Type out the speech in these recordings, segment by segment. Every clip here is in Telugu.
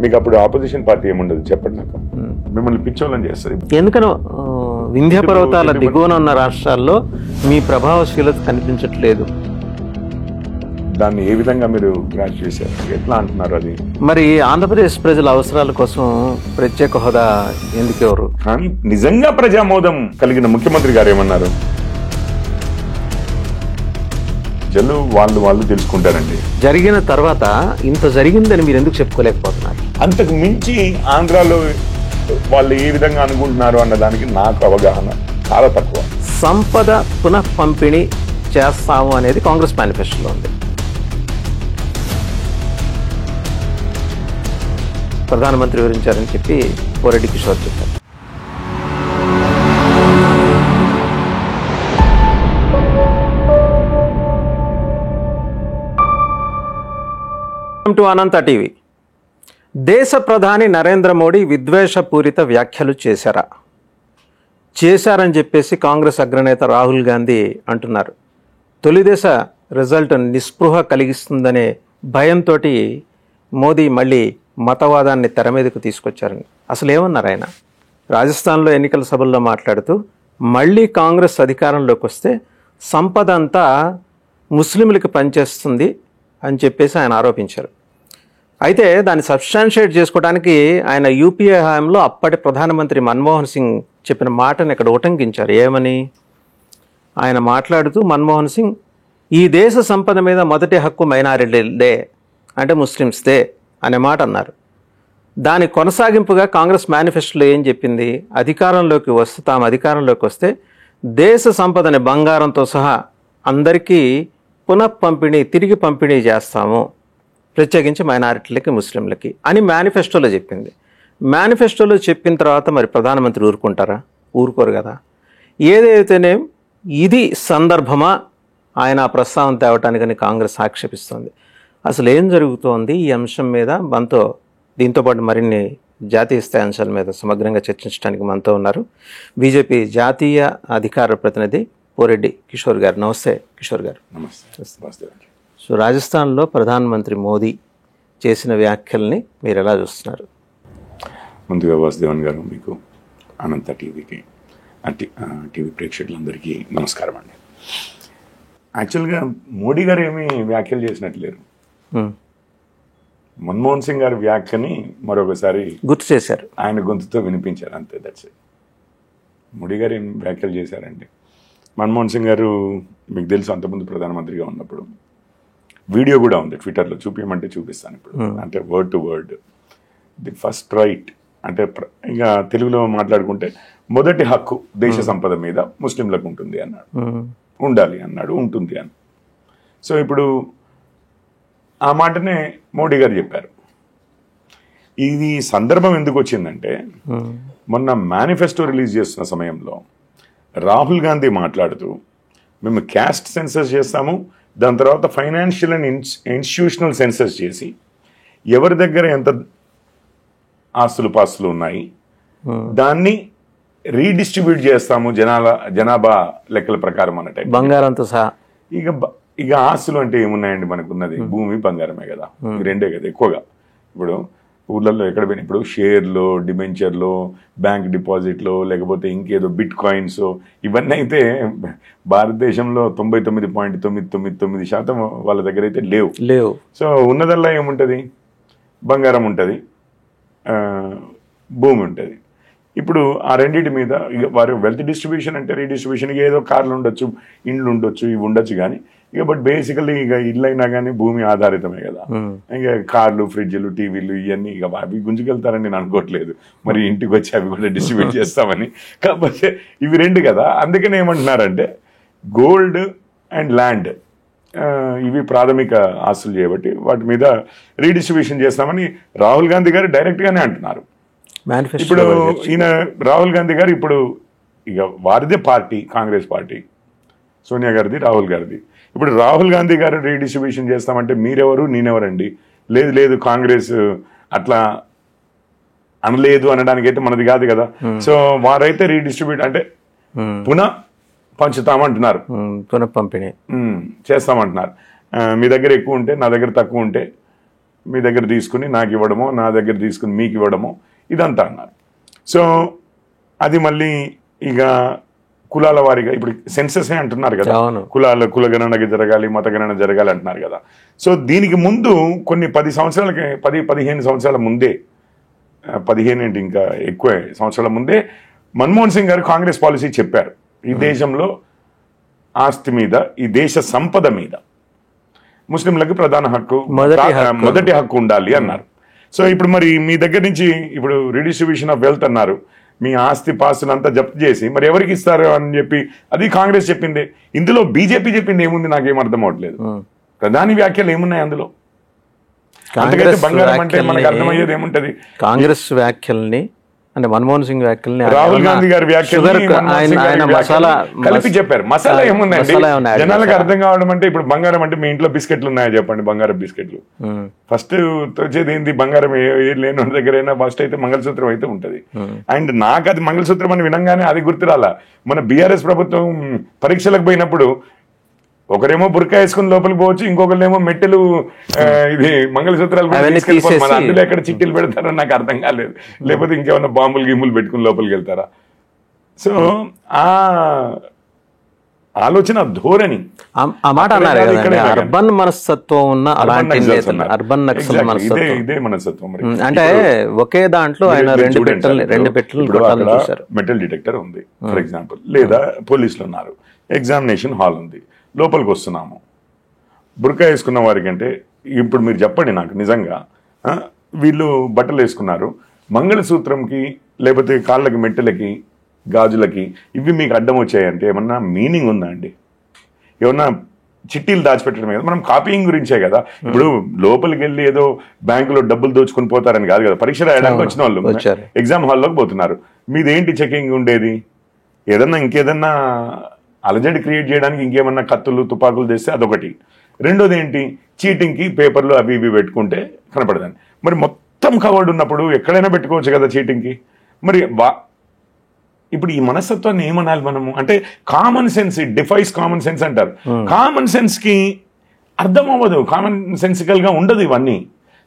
మీకు అప్పుడు ఆపోజిషన్ పార్టీ ఏముండదు చెప్పండి నాకు. మిమ్మల్ని పిచ్చోళ్ళని చేస్తారు. ఎందుకనో వింధ్య పర్వతాల దిగువన ఉన్న రాష్ట్రాల్లో మీ ప్రభావశీలత కనిపించట్లేదు. దాన్ని ఏ విధంగా మీరు గ్రాస్ చేశారు? ఎట్లా అంటున్నారు అది? మరి ఆంధ్రప్రదేశ్ ప్రజల అవసరాల కోసం ప్రత్యేక హోదా ఎందుకు ఎవరు? కానీ నిజంగా ప్రజామోదం కలిగిన ముఖ్యమంత్రి గారు ఏమన్నారు? జల్లు వాళ్ళు తెలుసుకుంటారండి. జరిగిన తర్వాత ఇంత జరిగిందని మీరు ఎందుకు చెప్పుకోలేకపోతున్నారు? అంతకు మించి ఆంధ్రాలో వాళ్ళు ఏ విధంగా అనుకుంటున్నారు అన్న దానికి నాకు అవగాహన చాలా తక్కువ. సంపద పునః పంపిణీ చేస్తాము అనేది కాంగ్రెస్ మేనిఫెస్టోలో ఉంది. ప్రధానమంత్రి వివరించారని చెప్పి పోరెడ్డి కిషోర్ చెప్పారు. To Anantha TV. దేశ ప్రధాని నరేంద్ర మోడీ విద్వేషపూరిత వ్యాఖ్యలు చేశారని చెప్పేసి కాంగ్రెస్ అగ్రనేత రాహుల్ గాంధీ అంటున్నారు. తొలిదశ రిజల్ట్ నిస్పృహ కలిగిస్తుందనే భయంతో మోదీ మళ్ళీ మతవాదాన్ని తెర మీదకు తీసుకొచ్చారని. అసలు ఏమన్నారు ఆయన? రాజస్థాన్లో ఎన్నికల సభల్లో మాట్లాడుతూ మళ్ళీ కాంగ్రెస్ అధికారంలోకి వస్తే సంపద అంతా ముస్లింలకు పనిచేస్తుంది అని చెప్పేసి ఆయన ఆరోపించారు. అయితే దాన్ని సబ్స్టాన్షియేట్ చేసుకోవడానికి ఆయన యూపీఏ హయాంలో అప్పటి ప్రధానమంత్రి మన్మోహన్ సింగ్ చెప్పిన మాటను ఇక్కడ ఉటంకించారు. ఏమని? ఆయన మాట్లాడుతూ మన్మోహన్ సింగ్, ఈ దేశ సంపద మీద మొదటి హక్కు మైనారిటీదే, అంటే ముస్లిమ్స్దే అనే మాట అన్నారు. దాని కొనసాగింపుగా కాంగ్రెస్ మేనిఫెస్టోలో ఏం చెప్పింది? తాము అధికారంలోకి వస్తే దేశ సంపదని బంగారంతో సహా అందరికీ తిరిగి పంపిణీ చేస్తాము, ప్రత్యేకించి మైనారిటీలకి ముస్లింలకి అని మేనిఫెస్టోలో చెప్పింది. మేనిఫెస్టోలో చెప్పిన తర్వాత మరి ప్రధానమంత్రి ఊరుకుంటారా? ఊరుకోరు కదా. ఏదైతేనే ఇది సందర్భమా ఆయన ప్రస్తావన తేవటానికని కాంగ్రెస్ ఆక్షేపిస్తోంది. అసలు ఏం జరుగుతోంది ఈ అంశం మీద? దీంతో పాటు మరిన్ని జాతీయ స్థాయి అంశాల మీద సమగ్రంగా చర్చించడానికి మనతో ఉన్నారు బీజేపీ జాతీయ అధికార ప్రతినిధి పోరెడ్డి కిషోర్ గారు. నమస్తే కిషోర్ గారు. నమస్తే. సో రాజస్థాన్లో ప్రధానమంత్రి మోదీ చేసిన వ్యాఖ్యల్ని మీరు ఎలా చూస్తున్నారు? ముందుగా వాసుదేవన్ గారు, మీకు అనంత టీవీకి టీవీ ప్రేక్షకులందరికీ నమస్కారం అండి. యాక్చువల్గా మోడీ గారు ఏమీ వ్యాఖ్యలు చేసినట్లేరు. మన్మోహన్ సింగ్ గారి వ్యాఖ్యని మరొకసారి గుర్తు చేశారు, ఆయన గొంతుతో వినిపించారు, అంతే. That's it. మోడీ గారు ఏం వ్యాఖ్యలు చేశారండి? మన్మోహన్ సింగ్ గారు మీకు తెలుసు, అంతకుముందు ప్రధానమంత్రిగా ఉన్నప్పుడు వీడియో కూడా ఉంది ట్విట్టర్లో, చూపించమంటే చూపిస్తాను ఇప్పుడు. అంటే word to word, the first right అంటే ఇక తెలుగులో మాట్లాడుకుంటే మొదటి హక్కు దేశ సంపద మీద ముస్లింలకు ఉంటుంది అన్నాడు, ఉండాలి అన్నాడు, ఉంటుంది అని. సో ఇప్పుడు ఆ మాటనే మోడీ గారు చెప్పారు. ఇది సందర్భం ఎందుకు వచ్చిందంటే, మొన్న మేనిఫెస్టో రిలీజ్ చేస్తున్న సమయంలో రాహుల్ గాంధీ మాట్లాడుతూ మేము క్యాస్ట్ సెన్సస్ చేస్తాము, దాని తర్వాత ఫైనాన్షియల్ అండ్ ఇన్స్టిట్యూషనల్ సెన్సస్ చేసి ఎవరి దగ్గర ఎంత ఆస్తులు పాస్తులు ఉన్నాయి దాన్ని రీడిస్ట్రిబ్యూట్ చేస్తాము జనాభా లెక్కల ప్రకారం అన్నట్టు, బంగారంతో సహా. ఇక ఆస్తులు అంటే ఏమున్నాయండి మనకున్నది? భూమి, బంగారమే కదా, రెండే కదా ఎక్కువగా. ఇప్పుడు ఊళ్ళల్లో ఎక్కడ పోయినా ఇప్పుడు షేర్లో, డిబెంచర్లో, బ్యాంక్ డిపాజిట్లో, లేకపోతే ఇంకేదో బిట్ కాయిన్స్, ఇవన్నీ అయితే భారతదేశంలో 99.999% వాళ్ళ దగ్గర అయితే లేవు. సో ఉన్నదల్లా ఏముంటుంది? బంగారం ఉంటుంది, భూమి ఉంటుంది. ఇప్పుడు ఆ రెండింటి మీద వారు వెల్త్ డిస్ట్రిబ్యూషన్ అంటే రీడిస్ట్రిబ్యూషన్కి ఏదో కార్లు ఉండొచ్చు, ఇండ్లు ఉండొచ్చు, ఇవి ఉండొచ్చు, కానీ బట్ బేసికల్లీ ఇల్లు అయినా కానీ భూమి ఆధారితమే కదా. కార్లు, ఫ్రిడ్జ్లు, టీవీలు ఇవన్నీ అవి గుంజుకెళ్తారని నేను అనుకోవట్లేదు, మరి ఇంటికి వచ్చి అవి కూడా డిస్ట్రిబ్యూట్ చేస్తామని. కాకపోతే ఇవి రెండు కదా, అందుకని ఏమంటున్నారంటే గోల్డ్ అండ్ ల్యాండ్ ఇవి ప్రాథమిక ఆస్తులు చేయబట్టి వాటి మీద రీడిస్ట్రిబ్యూషన్ చేస్తామని రాహుల్ గాంధీ గారు డైరెక్ట్గానే అంటున్నారు. ఇప్పుడు ఈయన రాహుల్ గాంధీ గారు ఇప్పుడు ఇక వారిదే పార్టీ, కాంగ్రెస్ పార్టీ, సోనియా గారిది, రాహుల్ గారిది. ఇప్పుడు రాహుల్ గాంధీ గారు రీడిస్ట్రిబ్యూషన్ చేస్తామంటే మీరెవరు, నేనెవరండి? లేదు కాంగ్రెస్ అట్లా అనలేదు అనడానికి అయితే మనది కాదు కదా. సో వారైతే రీడిస్ట్రిబ్యూట్ అంటే పునః పంచుతామంటున్నారు, పునః పంపిణీ చేస్తామంటున్నారు. మీ దగ్గర ఎక్కువ ఉంటే, నా దగ్గర తక్కువ ఉంటే మీ దగ్గర తీసుకుని నాకు ఇవ్వడమో, నా దగ్గర తీసుకుని మీకు ఇవ్వడమో ఇదంతా అన్నారు. సో అది మళ్ళీ ఇక కులాల వారిగా ఇప్పుడు సెన్సెస్ అంటున్నారు కదా, కులగణన జరగాలి, మతగణన జరగాలి అంటున్నారు కదా. సో దీనికి ముందు కొన్ని 15 సంవత్సరాల ముందే, 15 ఏంటి ఇంకా ఎక్కువ సంవత్సరాల ముందే మన్మోహన్ సింగ్ గారు కాంగ్రెస్ పాలసీ చెప్పారు. ఈ దేశంలో ఆస్తి మీద, ఈ దేశ సంపద మీద ముస్లింలకు ప్రధాన హక్కు, మొదటి హక్కు ఉండాలి అన్నారు. సో ఇప్పుడు మరి మీ దగ్గర నుంచి ఇప్పుడు రీడిస్ట్రిబ్యూషన్ ఆఫ్ వెల్త్ అన్నారు, మీ ఆస్తి పాస్తులంతా జప్తు చేసి మరి ఎవరికి ఇస్తారు అని చెప్పి అది కాంగ్రెస్ చెప్పింది. ఇందులో బీజేపీ చెప్పింది ఏముంది నాకేం అర్థం అవట్లేదు. ప్రధాని వ్యాఖ్యలు ఏమున్నాయి అందులో? అంతకైతే బంగారం అంటే మనకు అర్థమయ్యేది ఏముంటది? కాంగ్రెస్ వ్యాఖ్యల్ని అంటే మన్మోహన్ సింగ్ వ్యాఖ్యల్ని, రాహుల్ గాంధీ గారి వ్యాఖ్యలు కలిపి చెప్పారు. మసాలా ఏముందండి జనాలకు అర్థం కావడం అంటే? ఇప్పుడు బంగారం అంటే మీ ఇంట్లో బిస్కెట్లు ఉన్నాయా చెప్పండి, బంగారం బిస్కెట్లు. ఫస్ట్ వచ్చేది ఏంది? బంగారం లేని దగ్గర అయినా ఫస్ట్ అయితే మంగళసూత్రం అయితే ఉంటది. అండ్ నాకు అది మంగళసూత్రం అని వినంగానే అది గుర్తురాలా. మన బీఆర్ఎస్ ప్రభుత్వం పరీక్షలకు పోయినప్పుడు ఒకరేమో బుర్కా వేసుకుని లోపలికి పోవచ్చు, ఇంకొకరేమో మెట్టెలు ఇది మంగళసూత్రాలు అందులో ఎక్కడ చిట్టీలు పెడతారో నాకు అర్థం కాలేదు. లేకపోతే ఇంకేమన్నా బాంబులు గిమ్ములు పెట్టుకుని లోపలికి వెళ్తారా? సో ఆ ఆలోచన ధోరణి అర్బన్ మనస్తత్వం ఉన్న అర్బన్ నక్సల్ ఇదే మనస్తత్వం. అంటే ఒకే దాంట్లో ఆయన రెండు పెట్టెలు మెటల్ డిటెక్టర్ ఉంది ఫర్ ఎగ్జాంపుల్, లేదా పోలీసులు ఉన్నారు, ఎగ్జామినేషన్ హాల్ ఉంది, లోపలికి వస్తున్నాము. బుర్కా వేసుకున్న వారికి అంటే ఇప్పుడు మీరు చెప్పండి నాకు నిజంగా, వీళ్ళు బట్టలు వేసుకున్నారు, మంగళసూత్రంకి లేకపోతే కాళ్ళకి మెట్టెలకి గాజులకి ఇవి మీకు అడ్డం వచ్చాయంటే ఏమన్నా మీనింగ్ ఉందా అండి? ఏమన్నా చిట్టీలు దాచిపెట్టడమే కదా, మనం కాపీయింగ్ గురించే కదా. ఇప్పుడు లోపలికి వెళ్ళి ఏదో బ్యాంకులో డబ్బులు దోచుకుని పోతారని కాదు కదా, పరీక్ష రాయడానికి వచ్చిన వాళ్ళు ఎగ్జామ్ హాల్లోకి పోతున్నారు. మీదేంటి చెకింగ్ ఉండేది? ఏదన్నా ఇంకేదన్నా అలజడి క్రియేట్ చేయడానికి ఇంకేమన్నా కత్తులు తుపాకులు తెస్తే అదొకటి. రెండోది ఏంటి, చీటింగ్కి పేపర్లు అవి ఇవి పెట్టుకుంటే కనపడదండి. మరి మొత్తం కవర్డ్ ఉన్నప్పుడు ఎక్కడైనా పెట్టుకోవచ్చు కదా చీటింగ్కి. మరి ఇప్పుడు ఈ మనస్తత్వాన్ని ఏమనాలి మనము అంటే? Common sense, it defies common sense అంటారు. కామన్ సెన్స్కి అర్థం అవ్వదు, కామన్ సెన్సికల్ గా ఉండదు ఇవన్నీ.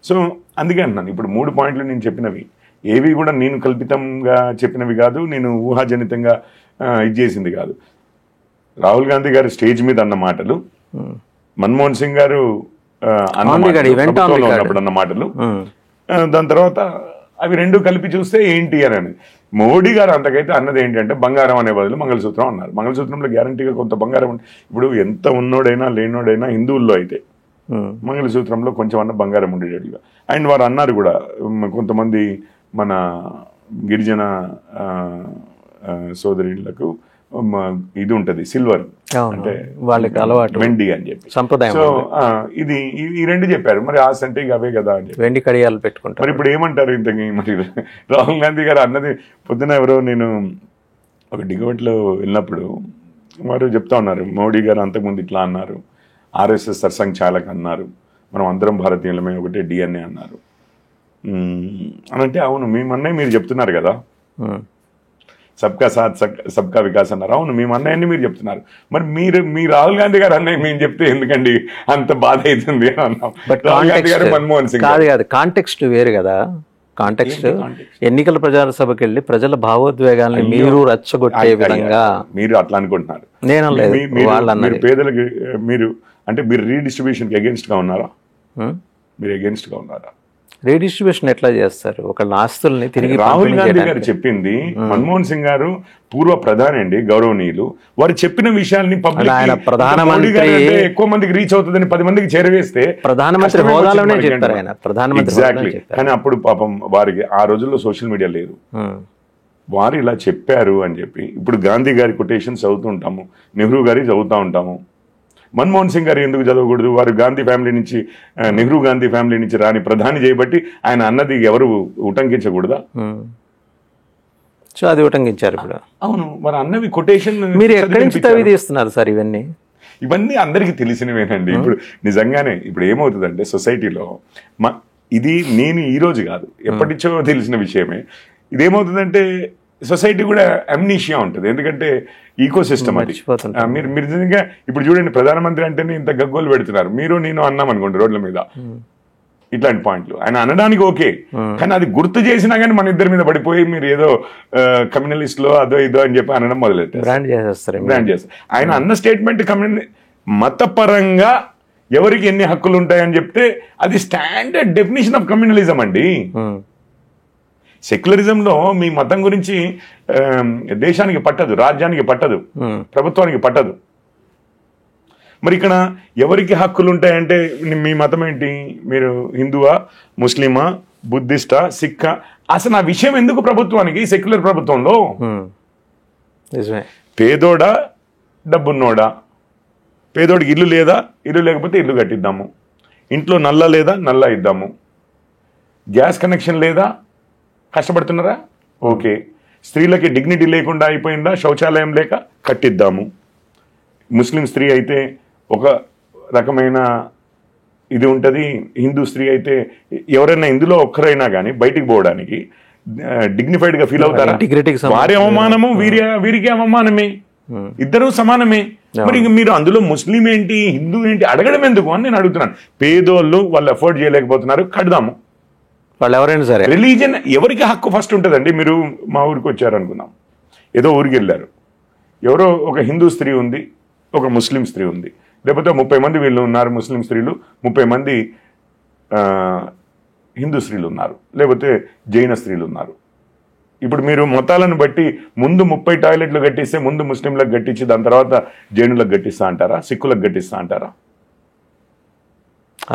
సో అందుకే అంటున్నాను, ఇప్పుడు 3 పాయింట్లు నేను చెప్పినవి ఏవి కూడా నేను కల్పితంగా చెప్పినవి కాదు, నేను ఊహాజనితంగా ఇది చేసింది కాదు. రాహుల్ గాంధీ గారు స్టేజ్ మీద అన్న మాటలు, మన్మోహన్ సింగ్ గారు ఉన్నప్పుడు అన్న మాటలు, దాని తర్వాత అవి రెండు కలిపి చూస్తే ఏంటి అని. మోడీ గారు అంతకైతే అన్నది ఏంటంటే బంగారం అనే బదులు మంగళసూత్రం అన్నారు. మంగళసూత్రంలో గ్యారంటీగా కొంత బంగారం ఉంటుంది. ఇప్పుడు ఎంత ఉన్నోడైనా లేనోడైనా హిందువుల్లో అయితే మంగళసూత్రంలో కొంచెం అన్న బంగారం ఉండేటట్టుగా. అండ్ వారు అన్నారు కూడా, కొంతమంది మన గిరిజన సోదరులకు ఇది ఉంటది సిల్వర్ అంటే వాళ్ళకి అలవాటు, వెండి అని చెప్పి సంప్రదాయం. సో ఇది ఈ రెండు చెప్పారు. మరి ఆశ అంటే ఇక అవే కదా అని చెప్పి వెండి కడియాలు పెట్టుకుంటారు. మరి ఇప్పుడు ఏమంటారు ఇంతకీ? మరి రాహుల్ గాంధీ గారు అన్నది పొద్దున ఎవరో నేను ఒక డిగవట్లో వెళ్ళినప్పుడు వారు చెప్తా ఉన్నారు, మోడీ గారు అంతకుముందు ఇట్లా అన్నారు, ఆర్ఎస్ఎస్ సర్సంఘ్ చాలక్ అన్నారు, మనం అందరం భారతీయులమే, ఒకటే డిఎన్ఏ అన్నారు అని. అంటే అవును మేము అన్నయ్య మీరు చెప్తున్నారు కదా, సబ్కా సాత్ సబ్కా వికాస్ అన్నారు. అవును మేము అన్నయ్యని మీరు చెప్తున్నారు. మరి మీ రాహుల్ గాంధీ గారు అన్నయ్య మేము చెప్తే ఎందుకండి అంత బాధ అవుతుంది అని అన్నాం. రాహుల్ గాంధీ గారు మన్మోహన్ సింగ్ కాదు, కాంటెక్స్ట్ వేరు కదా. కాంటెక్స్ట్ ఎన్నికల ప్రచార సభకి వెళ్ళి ప్రజల భావోద్వేగాల్ని మీరు రెచ్చగొట్టే విధంగా మీరు అట్లా అనుకుంటున్నారు. నేను పేదలకి మీరు అంటే మీరు రీడిస్ట్రిబ్యూషన్ కి అగేన్స్ట్ గా ఉన్నారా? మీరు అగేన్స్ట్ గా ఉన్నారా? రీడిస్ట్రిబ్యూషన్ ఎట్లా చేస్తారు? ఒక ఆస్తుల్ని తిరిగి రాహుల్ గాంధీ గారు చెప్పింది, మన్మోహన్ సింగ్ గారు పూర్వ ప్రధాని అండి, గౌరవనీయులు, వారు చెప్పిన విషయాల్ని ప్రధానమంత్రి ఎక్కువ మందికి రీచ్ అవుతుందని 10 మందికి చేరవేస్తే ప్రధానమంత్రి హోదాలోనే చెప్పారు ఆయన, ప్రధానమంత్రి. ఎగ్జాక్ట్లీ. కానీ అప్పుడు పాపం వారికి ఆ రోజుల్లో సోషల్ మీడియా లేదు, వారు ఇలా చెప్పారు అని చెప్పి. ఇప్పుడు గాంధీ గారి కొటేషన్స్ చదువుతూ ఉంటాము, నెహ్రూ గారి చదువుతూ ఉంటాము. మన్మోహన్ సింగ్ గారు ఎందుకు చదవకూడదు? వారు గాంధీ ఫ్యామిలీ నుంచి, నెహ్రూ గాంధీ ఫ్యామిలీ నుంచి రాని ప్రధాని చేయబట్టి ఆయన అన్నది ఎవరు ఉటంకించకూడదా? సో అది ఉటంకించారు ఇప్పుడు. అవును, మరి అన్నవి కొటేషన్ మీరు ఎక్కడి నుంచి తవ్వి తీస్తున్నారు సార్? ఇవన్నీ అందరికీ తెలిసినవేనండి. ఇప్పుడు నిజంగానే ఇప్పుడు ఏమవుతుందంటే సొసైటీలో ఇది నేను ఈ రోజు కాదు, ఎప్పటిచో తెలిసిన విషయమే. ఇదేమవుతుందంటే సొసైటీ కూడా అమ్నీషియా ఉంటుంది, ఎందుకంటే ఈకో సిస్టమ్ అది. మీరు నిజంగా ఇప్పుడు చూడండి, ప్రధానమంత్రి అంటేనే ఇంత గగ్గోలు పెడుతున్నారు. మీరు నేను అన్నాం అనుకోండి రోడ్ల మీద, ఇట్లాంటి పాయింట్లు ఆయన అనడానికి ఓకే, కానీ అది గుర్తు చేసినా కానీ మన ఇద్దరి మీద పడిపోయి మీరు ఏదో కమ్యూనలిస్ట్లో అదో ఇదో అని చెప్పి అనడం మొదలెట్టారు, బ్రాండ్ చేసేస్తారు. బ్రాండ్ చేస్తారు. ఆయన అన్న స్టేట్మెంట్ మతపరంగా ఎవరికి ఎన్ని హక్కులు ఉంటాయని చెప్తే అది స్టాండర్డ్ డెఫినేషన్ ఆఫ్ కమ్యూనలిజం అండి. సెక్యులరిజంలో మీ మతం గురించి దేశానికి పట్టదు, రాజ్యానికి పట్టదు, ప్రభుత్వానికి పట్టదు. మరి ఇక్కడ ఎవరికి హక్కులు ఉంటాయంటే మీ మతం ఏంటి, మీరు హిందువా, ముస్లిమా, బుద్ధిస్టా, సిక్కా, అసలు ఆ విషయం ఎందుకు ప్రభుత్వానికి? సెక్యులర్ ప్రభుత్వంలో పేదోడా డబ్బున్నోడా, పేదోడికి ఇల్లు లేదా, ఇల్లు లేకపోతే ఇల్లు కట్టిద్దాము, ఇంట్లో నల్ల లేదా నల్ల ఇద్దాము, గ్యాస్ కనెక్షన్ లేదా, కష్టపడుతున్నారా ఓకే, స్త్రీలకి డిగ్నిటీ లేకుండా అయిపోయిందా, శౌచాలయం లేక కట్టిద్దాము. ముస్లిం స్త్రీ అయితే ఒక రకమైన ఇది ఉంటుంది, హిందూ స్త్రీ అయితే ఎవరైనా ఇందులో ఒక్కరైనా కానీ బయటికి పోవడానికి డిగ్నిఫైడ్గా ఫీల్ అవుతారా? వారి అవమానము వీరికి అవమానమే, ఇద్దరు సమానమే. మరి ఇంక మీరు అందులో ముస్లిం ఏంటి హిందూ ఏంటి అడగడం ఎందుకు అని నేను అడుగుతున్నాను. పేదోళ్ళు వాళ్ళు అఫోర్డ్ చేయలేకపోతున్నారు, కడదాము. వాళ్ళు ఎవరైనా సరే రిలీజన్ ఎవరికి హక్కు ఫస్ట్ ఉంటుందండి. మీరు మా ఊరికి వచ్చారనుకున్నాం, ఏదో ఊరికి వెళ్ళారు, ఎవరో ఒక హిందూ స్త్రీ ఉంది, ఒక ముస్లిం స్త్రీ ఉంది, లేకపోతే 30 మంది వీళ్ళు ఉన్నారు ముస్లిం స్త్రీలు, 30 మంది హిందూ స్త్రీలు ఉన్నారు, లేకపోతే జైన స్త్రీలు ఉన్నారు. ఇప్పుడు మీరు మతాలను బట్టి ముందు 30 టాయిలెట్లు కట్టిస్తే ముందు ముస్లింలకు కట్టించి దాని తర్వాత జైనులకు కట్టిస్తా అంటారా, సిక్కులకు కట్టిస్తా అంటారా?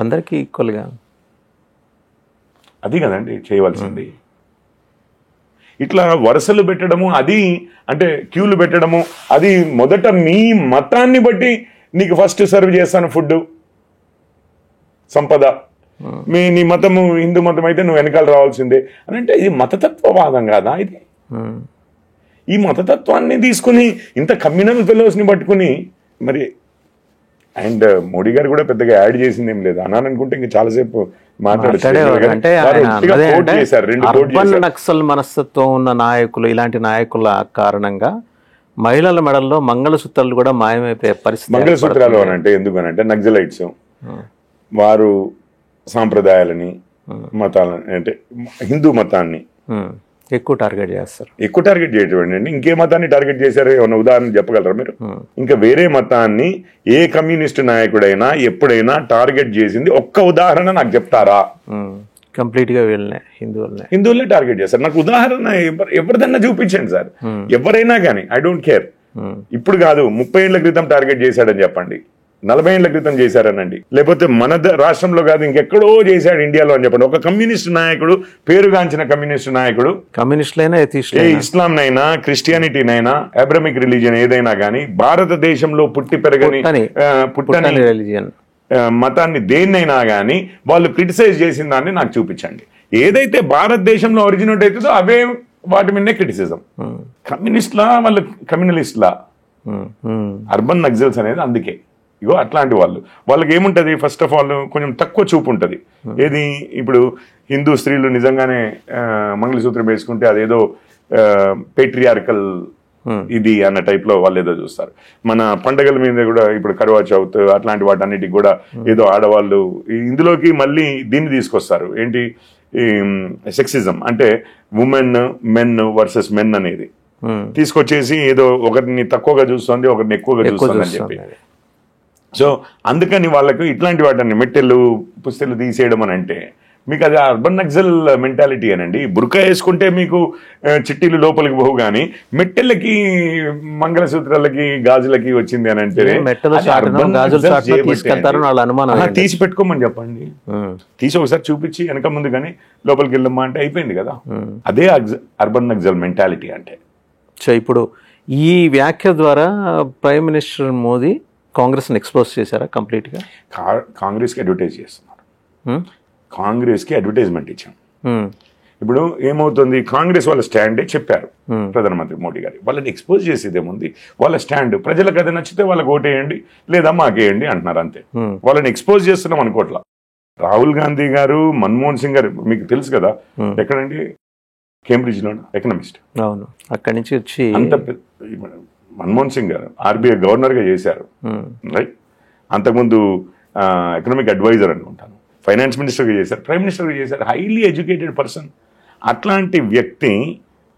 అందరికీ ఈక్వల్గా అది కదండి చేయవలసింది. ఇట్లా వరుసలు పెట్టడము, అది అంటే క్యూలు పెట్టడము, అది మొదట మీ మతాన్ని బట్టి నీకు ఫస్ట్ సర్వ్ చేస్తాను ఫుడ్ సంపద, నీ మతము హిందూ మతం అయితే నువ్వు వెనకాల రావాల్సిందే అని అంటే ఇది మతతత్వవాదం కాదా? ఇది ఈ మతతత్వాన్ని తీసుకుని ఇంత కమ్యూనల్ ఫెలోస్ని పట్టుకుని మరి, అండ్ మోడీ గారు కూడా పెద్దగా యాడ్ చేసింది ఏం లేదు అనాలనుకుంటే ఇంకా చాలాసేపు నక్సల్ మనస్తత్వం ఉన్న నాయకులు, ఇలాంటి నాయకుల కారణంగా మహిళల మెడల్లో మంగళసూత్రాలు కూడా మాయమైపోయే పరిస్థితి. మంగళసూత్రాలు అని అంటే ఎందుకనంటే నక్సలైట్స్ వారు సాంప్రదాయాలని మతాలని అంటే హిందూ మతాన్ని ఎక్కువ టార్గెట్ చేస్తారు. ఎక్కువ టార్గెట్ చేయటం అండి. ఇంకే మతాన్ని టార్గెట్ చేశారో ఏమన్నా ఉదాహరణ చెప్పగలరా మీరు? ఇంకా వేరే మతాన్ని ఏ కమ్యూనిస్ట్ నాయకుడైనా ఎప్పుడైనా టార్గెట్ చేసింది ఒక్క ఉదాహరణ నాకు చెప్తారా? కంప్లీట్ గా హిందువులే టార్గెట్ చేస్తారు. నాకు ఉదాహరణ ఎవరిదన్నా చూపించండి సార్, ఎవరైనా కానీ, ఐ డోంట్ కేర్. ఇప్పుడు కాదు 30 ఏళ్ల క్రితం టార్గెట్ చేశాడని చెప్పండి, 40 ఏళ్ల క్రితం చేశారనండి, లేకపోతే మన రాష్ట్రంలో కాదు ఇంకెక్కడో చేశాడు ఇండియాలో అని చెప్పండి. ఒక కమ్యూనిస్ట్ నాయకుడు, పేరుగాంచిన కమ్యూనిస్ట్ నాయకుడు, కమ్యూనిస్టులైనా ఇస్లాంనైనా క్రిస్టియానిటీనైనా అబ్రమిక్ రిలీజియన్ ఏదైనా కానీ భారతదేశంలో పుట్టి పెరగని పుట్టని రిలీజియన్ మతాన్ని దేన్నైనా కానీ వాళ్ళు క్రిటిసైజ్ చేసిన దాన్ని నాకు చూపించండి. ఏదైతే భారతదేశంలో ఒరిజినేట్ అవుతుందో అవే వాటి మీదనే క్రిటిసిజం. కమ్యూనిస్ట్లా వాళ్ళు కమ్యూనలిస్ట్లా, అర్బన్ నక్సల్స్ అనేది అందుకే. ఇగో అట్లాంటి వాళ్ళకి ఏముంటుంది, ఫస్ట్ ఆఫ్ ఆల్ కొంచెం తక్కువ చూపు ఉంటుంది. ఏది ఇప్పుడు హిందూ స్త్రీలు నిజంగానే మంగళసూత్రం వేసుకుంటే అదేదో పేట్రియార్కల్ ఇది అన్న టైప్ లో వాళ్ళు ఏదో చూస్తారు. మన పండగల మీద కూడా ఇప్పుడు కరువా చౌత్ అట్లాంటి వాటన్నిటికి కూడా ఏదో ఆడవాళ్ళు ఇందులోకి మళ్ళీ దీన్ని తీసుకొస్తారు. ఏంటి సెక్సిజం అంటే ఉమెన్ మెన్ వర్సెస్ మెన్ అనేది తీసుకొచ్చేసి ఏదో ఒకరిని తక్కువగా చూస్తుంది ఒకరిని ఎక్కువగా చూస్తుంది అని చెప్పి. సో అందుకని వాళ్ళకు ఇట్లాంటి వాటిని మెట్టెలు పుస్తెలు తీసేయడం అని అంటే మీకు అది అర్బన్ నక్సల్ మెంటాలిటీ అనండి. బుర్కా వేసుకుంటే మీకు చిట్టీలు లోపలికి పోవు, కానీ మెట్టెలకి మంగళసూత్రాలకి గాజులకి వచ్చింది అని అంటే తీసి పెట్టుకోమని చెప్పండి, తీసి ఒకసారి చూపించి వెనక ముందు కానీ లోపలికి వెళ్ళమ్మా అంటే అయిపోయింది కదా. అదే అర్బన్ నక్సల్ మెంటాలిటీ అంటే. సో ఇప్పుడు ఈ వ్యాఖ్య ద్వారా ప్రైమ్ మినిస్టర్ మోదీ కాంగ్రెస్ని ఎక్స్పోజ్ చేశారా కంప్లీట్గా? కాంగ్రెస్కి అడ్వర్టైజ్ చేస్తున్నారు, కాంగ్రెస్కి అడ్వర్టైజ్మెంట్ ఇచ్చాం. ఇప్పుడు ఏమవుతుంది, కాంగ్రెస్ వాళ్ళ స్టాండే చెప్పారు ప్రధానమంత్రి మోడీ గారు. వాళ్ళని ఎక్స్పోజ్ చేసేది ఏముంది, వాళ్ళ స్టాండ్ ప్రజలకు అది నచ్చితే వాళ్ళకి ఓటేయండి లేదా మాకేయండి అంటున్నారు అంతే. వాళ్ళని ఎక్స్పోజ్ చేస్తున్నాం అనుకోట్లా. రాహుల్ గాంధీ గారు, మన్మోహన్ సింగ్ గారు మీకు తెలుసు కదా ఎక్కడండి, కేంబ్రిడ్జ్ లో ఎకనామిస్ట్. అవును, అక్కడి నుంచి వచ్చి అంత మన్మోహన్ సింగ్ గారు ఆర్బీఐ గవర్నర్గా చేశారు, రైట్. అంతకుముందు ఎకనామిక్ అడ్వైజర్ అనుకుంటాను. ఫైనాన్స్ మినిస్టర్గా చేశారు, ప్రైమ్ మినిస్టర్గా చేశారు, హైలీ ఎడ్యుకేటెడ్ పర్సన్. అట్లాంటి వ్యక్తి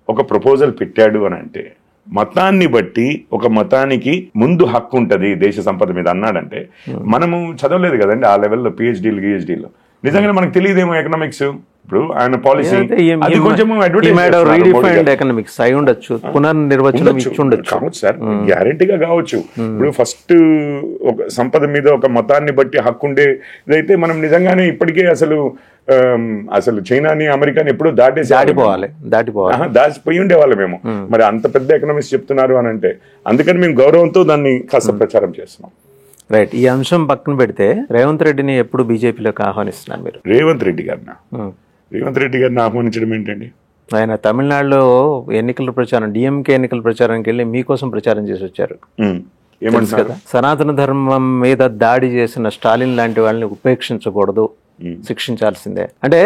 ఒక ప్రపోజల్ పెట్టాడు అని అంటే మతాన్ని బట్టి ఒక మతానికి ముందు హక్కు ఉంటుంది దేశ సంపద మీద అన్నాడంటే, మనము చదవలేదు కదండి ఆ లెవెల్లో పిహెచ్డీలు నిజంగా మనకు తెలియదేమో ఎకనామిక్స్. ఇప్పుడు ఆయన పాలసీ అది కొంచెం ఎకనామిక్స్ అయి ఉండొచ్చు, పునర్నిర్వచనం ఇచ్చి ఉండొచ్చు. కావచ్చు సార్, గ్యారెంటీగా కావచ్చు. ఇప్పుడు ఫస్ట్ ఒక సంపద మీద ఒక మతాన్ని బట్టి హక్కు ఉండే ఇదైతే మనం నిజంగానే ఇప్పటికే అసలు చైనాని అమెరికాని ఎప్పుడూ దాచిపోయి ఉండేవాళ్ళం మేము. మరి అంత పెద్ద ఎకనామిక్స్ చెప్తున్నారు అని అంటే అందుకని మేము గౌరవంతో దాన్ని కాస్త ప్రచారం చేస్తున్నాం. రైట్. ఈ అంశం పక్కన పెడితే రేవంత్ రెడ్డిని ఎప్పుడు బీజేపీలోకి ఆహ్వానిస్తున్నారు మీరు? రేవంత్ రెడ్డి గారిని ఆహ్వానించడం ఏంటండి? ఆయన తమిళనాడులో ఎన్నికల ప్రచారం, డిఎంకే ఎన్నికల ప్రచారానికి వెళ్ళి మీకోసం ప్రచారం చేసి వచ్చారు. ఏమంటారు? సనాతన ధర్మం మీద దాడి చేసిన స్టాలిన్ లాంటి వాళ్ళని ఉపేక్షించకూడదు, శిక్షించాల్సిందే. అంటే